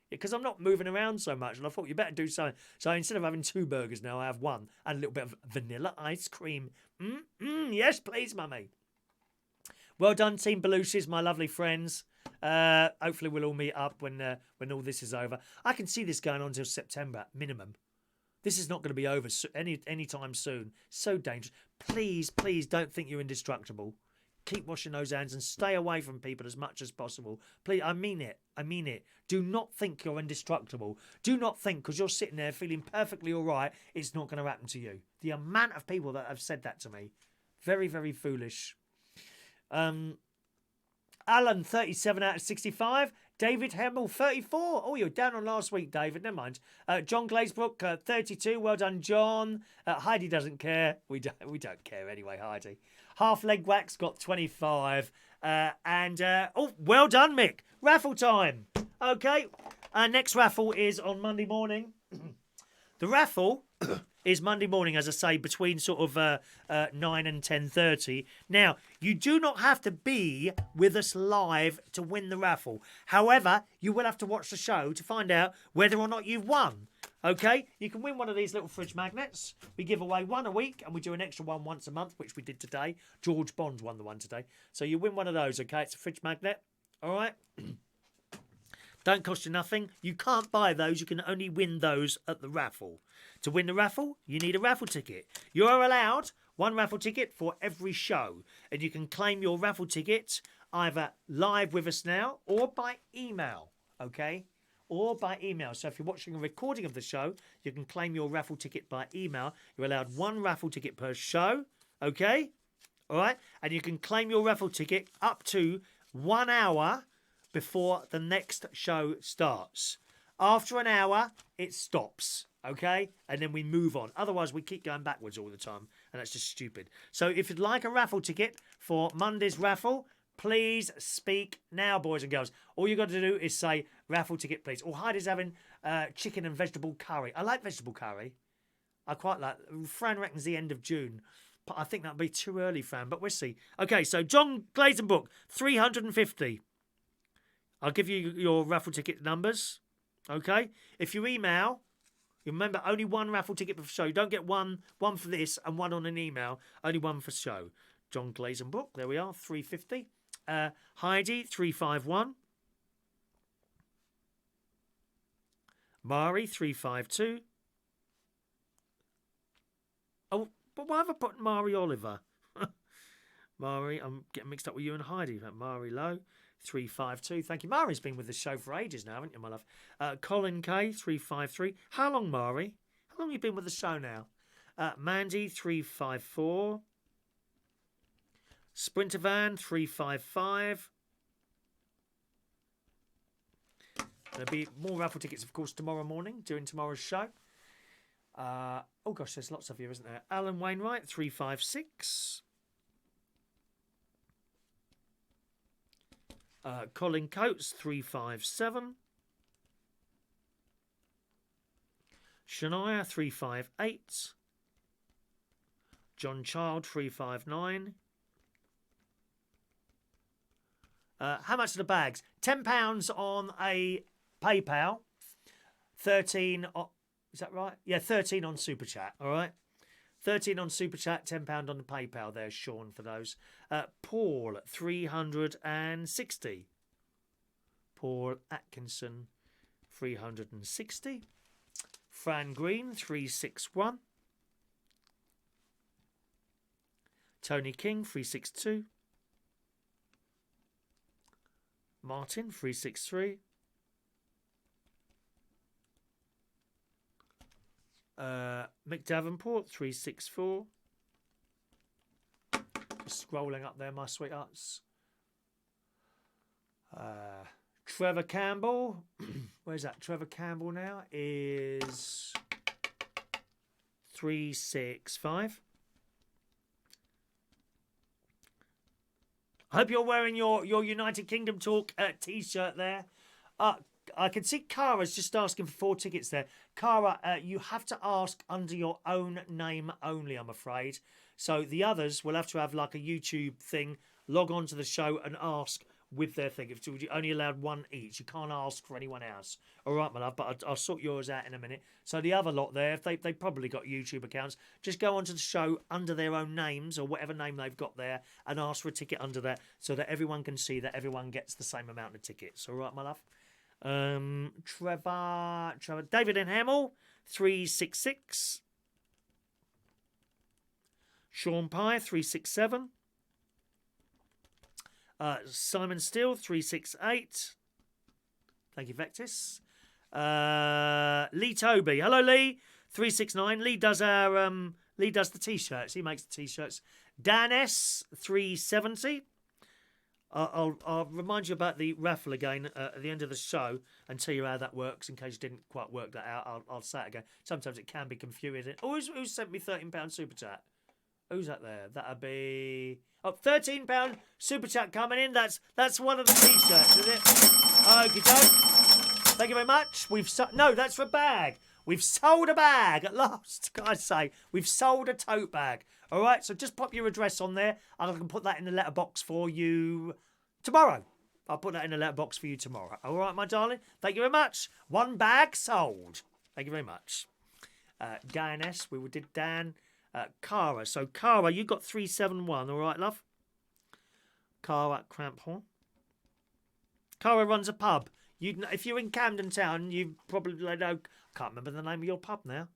Because I'm not moving around so much. And I thought you better do something. So instead of having 2 burgers now, I have 1. And a little bit of vanilla ice cream. Yes, please, mummy. Well done, Team Belushi's, my lovely friends. Hopefully we'll all meet up when all this is over. I can see this going on until September, minimum. This is not going to be over anytime soon. So dangerous. Please, please don't think you're indestructible. Keep washing those hands and stay away from people as much as possible. Please, I mean it. I mean it. Do not think you're indestructible. Do not think because you're sitting there feeling perfectly all right, it's not going to happen to you. The amount of people that have said that to me. Very, very foolish. Alan, 37 out of 65. David Hemmel, 34. Oh, you're down on last week, David. Never mind. John Glazebrook, 32. Well done, John. Heidi doesn't care. We don't care anyway, Heidi. Half Leg Wax got 25. Oh, well done, Mick. Raffle time. Okay. Our next raffle is on Monday morning. The raffle is Monday morning, as I say, between sort of 9 and 10:30. Now, you do not have to be with us live to win the raffle. However, you will have to watch the show to find out whether or not you've won. Okay? You can win one of these little fridge magnets. We give away one a week, and we do an extra one once a month, which we did today. George Bond won the one today. So you win one of those, okay? It's a fridge magnet. All right? Don't cost you nothing. You can't buy those. You can only win those at the raffle. To win the raffle, you need a raffle ticket. You are allowed one raffle ticket for every show. And you can claim your raffle ticket either live with us now or by email. Okay? Or by email. So if you're watching a recording of the show, you can claim your raffle ticket by email. You're allowed one raffle ticket per show. Okay? All right? And you can claim your raffle ticket up to 1 hour before the next show starts. After an hour, it stops. Okay? And then we move on. Otherwise, we keep going backwards all the time. And that's just stupid. So if you'd like a raffle ticket for Monday's raffle, please speak now, boys and girls. All you got to do is say, raffle ticket, please. Or Heidi's having chicken and vegetable curry. I like vegetable curry. I quite like. Fran reckons the end of June. But I think that'd be too early, Fran. But we'll see. Okay, so John Glazen book, 350. I'll give you your raffle ticket numbers. Okay? If you email, you remember only one raffle ticket per show. You don't get one for this and one on an email. Only one for show. John Glazen book. There we are, 350. Heidi, 351. Mari, 352. Oh, but why have I put Mari Oliver? Mari, I'm getting mixed up with you and Heidi. Mari Lowe, 352. Thank you. Mari's been with the show for ages now, haven't you, my love? Colin K, 353. How long, Mari? How long have you been with the show now? Mandy, 354. Sprinter Van, 355. There'll be more raffle tickets, of course, tomorrow morning during tomorrow's show. Oh, gosh, there's lots of you, isn't there? Alan Wainwright, 356. Colin Coates, 357. Shania, 358. John Child, 359. How much are the bags? £10 on a PayPal. 13 on, is that right? Yeah, 13 on Super Chat. All right. 13 on Super Chat, £10 on the PayPal. There's Sean for those. Paul, 360. Paul Atkinson, 360. Fran Green, 361. Tony King, 362. Martin, 363. Mick Davenport, 364. Just scrolling up there, my sweethearts. Trevor Campbell. Where's that? Trevor Campbell now is 365. I hope you're wearing your United Kingdom Talk t-shirt there. I can see Cara's just asking for 4 tickets there. Cara, you have to ask under your own name only, I'm afraid. So the others will have to have like a YouTube thing, log on to the show and ask with their thing. If you're only allowed one each, you can't ask for anyone else. All right, my love, but I'll sort yours out in a minute. So the other lot there, if they probably got YouTube accounts, just go onto the show under their own names or whatever name they've got there and ask for a ticket under that so that everyone can see that everyone gets the same amount of tickets. All right, my love? Trevor, David and Hamill, 366. Sean Pye, 367. Simon Steele, 368. Thank you, Vectis. Lee Toby. Hello, Lee. 369. Lee does the t-shirts. He makes the t-shirts. Dan S, 370. I'll remind you about the raffle again at the end of the show and tell you how that works in case you didn't quite work that out. I'll say it again. Sometimes it can be confusing. Oh, who sent me £13 super chat? Who's that there? That'd be... Oh, £13 super chat coming in. That's one of the t-shirts, is it? Okie doke. Thank you very much. No, that's for a bag. We've sold a bag at last. Can I say? We've sold a tote bag. All right, so just pop your address on there, and I can put that in the letterbox for you tomorrow. I'll put that in the letterbox for you tomorrow. All right, my darling. Thank you very much. One bag sold. Thank you very much. Dan S. We did Dan. Cara. So, Cara, you got 371. All right, love? Cara Cramphorn. Cara runs a pub. If you're in Camden Town, you probably know... I can't remember the name of your pub now.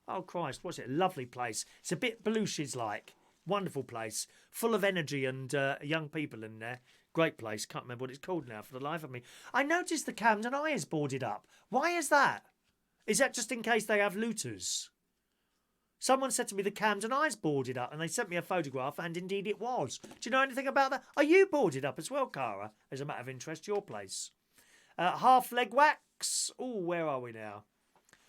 Oh, Christ. What's it? A lovely place. It's a bit Belushi's-like. Wonderful place. Full of energy and young people in there. Great place. Can't remember what it's called now for the life of me. I noticed the Camden Eye is boarded up. Why is that? Is that just in case they have looters? Someone said to me the Camden Eye's boarded up, and they sent me a photograph, and indeed it was. Do you know anything about that? Are you boarded up as well, Cara? As a matter of interest, your place. Half leg wax. Oh, where are we now?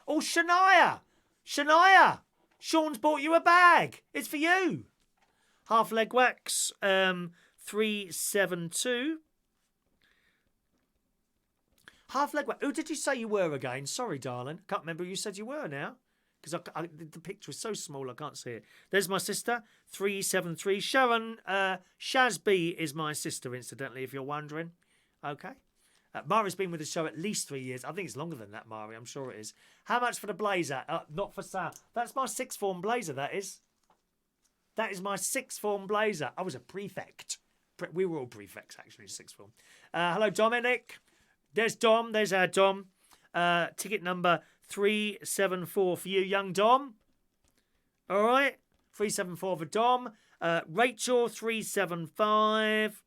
Oh, Shania! Shania! Sean's bought you a bag. It's for you. Half leg wax. 372. Half leg wax. Who did you say you were again? Sorry, darling. Can't remember who you said you were now. Because the picture is so small I can't see it. There's my sister, 373. Sharon, Shaz B is my sister, incidentally, if you're wondering. Okay. Mari's been with the show at least 3 years. I think it's longer than that, Mari. I'm sure it is. How much for the blazer? Not for sale. That's my sixth form blazer, that is. That is my sixth form blazer. I was a prefect. We were all prefects, actually, sixth form. Hello, Dominic. There's Dom. There's our Dom. Ticket number 374 for you, young Dom. All right. 374 for Dom. Rachel, 375.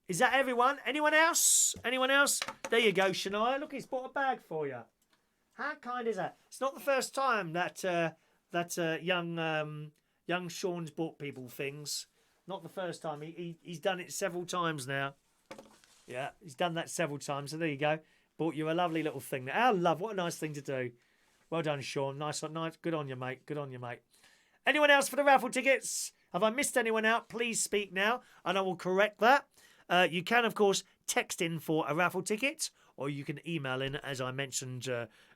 Is that everyone? Anyone else? Anyone else? There you go, Shania. Look, he's bought a bag for you. How kind is that? It's not the first time that young Sean's bought people things. Not the first time. He's done it several times now. Yeah, he's done that several times. So there you go. Bought you a lovely little thing. Our love, what a nice thing to do. Well done, Sean. Nice. Good on you, mate. Good on you, mate. Anyone else for the raffle tickets? Have I missed anyone out? Please speak now, and I will correct that. You can, of course, text in for a raffle ticket, or you can email in, as I mentioned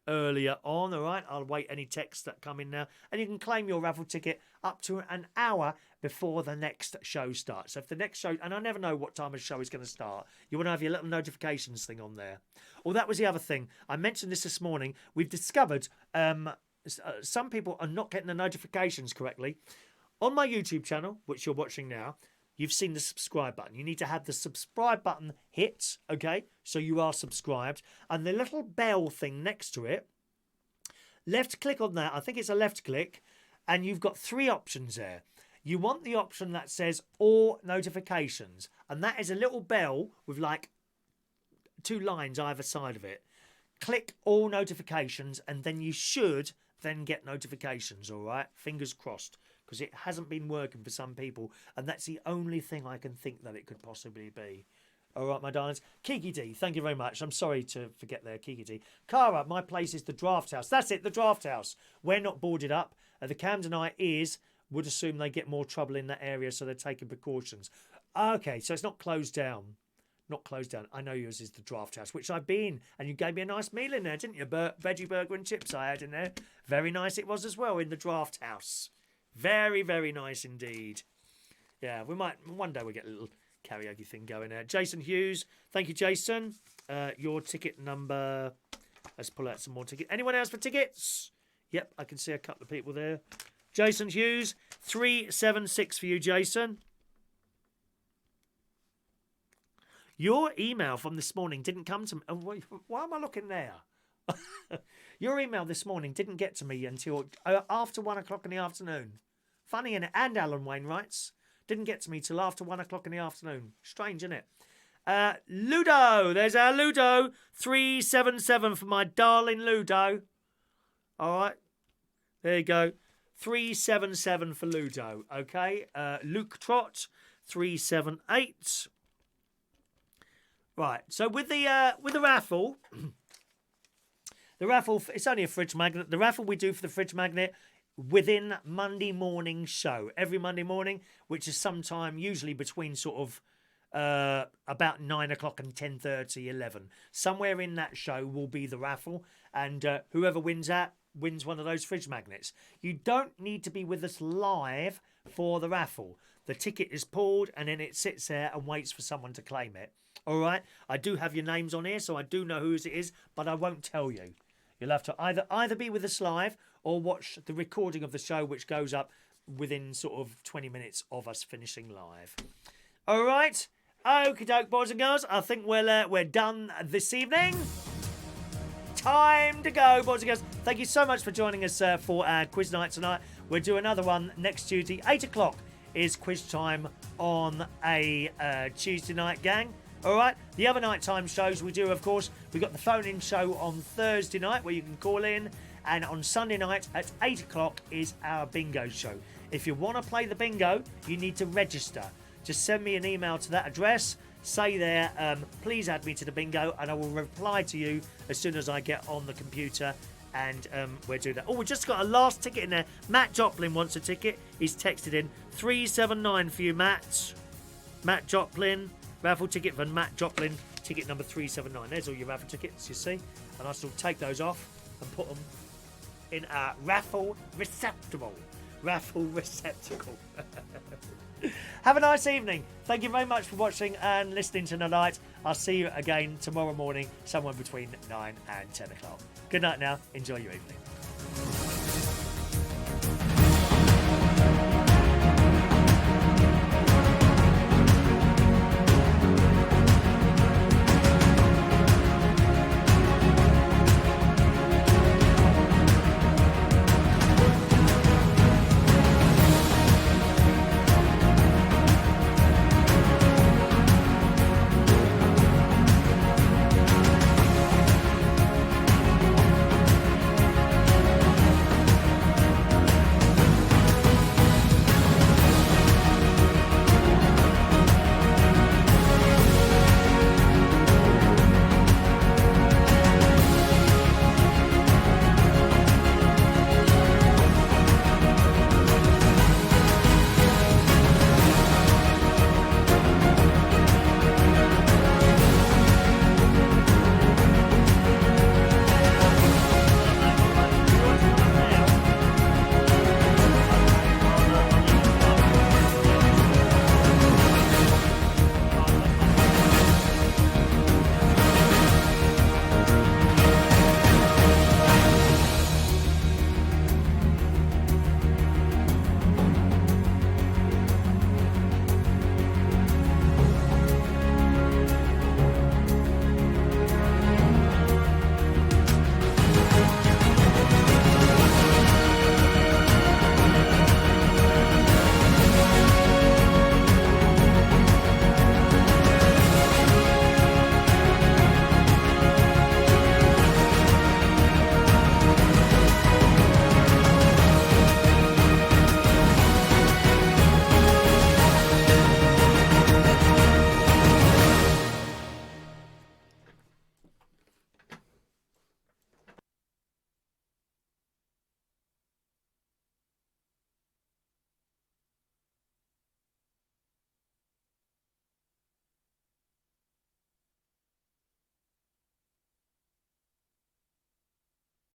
earlier on. All right, I'll wait any texts that come in now, and you can claim your raffle ticket up to an hour before the next show starts. So if the next show, and I never know what time a show is going to start, you want to have your little notifications thing on there. Well, that was the other thing. I mentioned this morning. We've discovered some people are not getting the notifications correctly. On my YouTube channel, which you're watching now, you've seen the subscribe button. You need to have the subscribe button hit, okay? So you are subscribed. And the little bell thing next to it, left click on that. I think it's a left click. And you've got three options there. You want the option that says all notifications. And that is a little bell with like 2 lines either side of it. Click all notifications and then you should then get notifications, all right? Fingers crossed. Because it hasn't been working for some people. And that's the only thing I can think that it could possibly be. All right, my darlings. Kiki D, thank you very much. I'm sorry to forget there, Kiki D. Cara, my place is the Draft House. That's it, the Draft House. We're not boarded up. The Camden Eye would assume they get more trouble in that area, so they're taking precautions. Okay, so it's not closed down. Not closed down. I know yours is the Draft House, which I've been. And you gave me a nice meal in there, didn't you? Veggie burger and chips I had in there. Very nice it was as well in the Draft House. Very, very nice indeed. Yeah, we might, one day we'll get a little karaoke thing going there. Jason Hughes, thank you, Jason. Your ticket number, let's pull out some more tickets. Anyone else for tickets? Yep, I can see a couple of people there. Jason Hughes, 376 for you, Jason. Your email from this morning didn't come to me. Why am I looking there? Your email this morning didn't get to me until after 1 o'clock in the afternoon. Funny, innit? And Alan Wainwright's didn't get to me till after 1 o'clock in the afternoon. Strange, isn't it? Ludo, there's our Ludo. 377 for my darling Ludo. All right, there you go. 377 for Ludo. Okay, Luke Trot, 378. Right, so with the raffle. The raffle, it's only a fridge magnet. The raffle we do for the fridge magnet within Monday morning show. Every Monday morning, which is sometime usually between sort of about 9 o'clock and 10:30, 11. Somewhere in that show will be the raffle, and whoever wins that wins one of those fridge magnets. You don't need to be with us live for the raffle. The ticket is pulled and then it sits there and waits for someone to claim it. All right, I do have your names on here, so I do know whose it is, but I won't tell you. You'll have to either be with us live or watch the recording of the show, which goes up within sort of 20 minutes of us finishing live. All right, okie doke, boys and girls. I think we're done this evening. Time to go, boys and girls. Thank you so much for joining us for our quiz night tonight. We'll do another one next Tuesday. 8 o'clock is quiz time on a Tuesday night, gang. All right. The other nighttime shows we do, of course, we've got the phone-in show on Thursday night where you can call in. And on Sunday night at 8 o'clock is our bingo show. If you want to play the bingo, you need to register. Just send me an email to that address. Say there, please add me to the bingo, and I will reply to you as soon as I get on the computer, and we'll do that. Oh, we just got a last ticket in there. Matt Joplin wants a ticket. He's texted in 379 for you, Matt. Matt Joplin, raffle ticket for Matt Joplin, ticket number 379. There's all your raffle tickets, you see. And I shall take those off and put them in our raffle receptacle. Raffle receptacle. Have a nice evening. Thank you very much for watching and listening tonight. I'll see you again tomorrow morning, somewhere between 9 and 10 o'clock. Good night now. Enjoy your evening.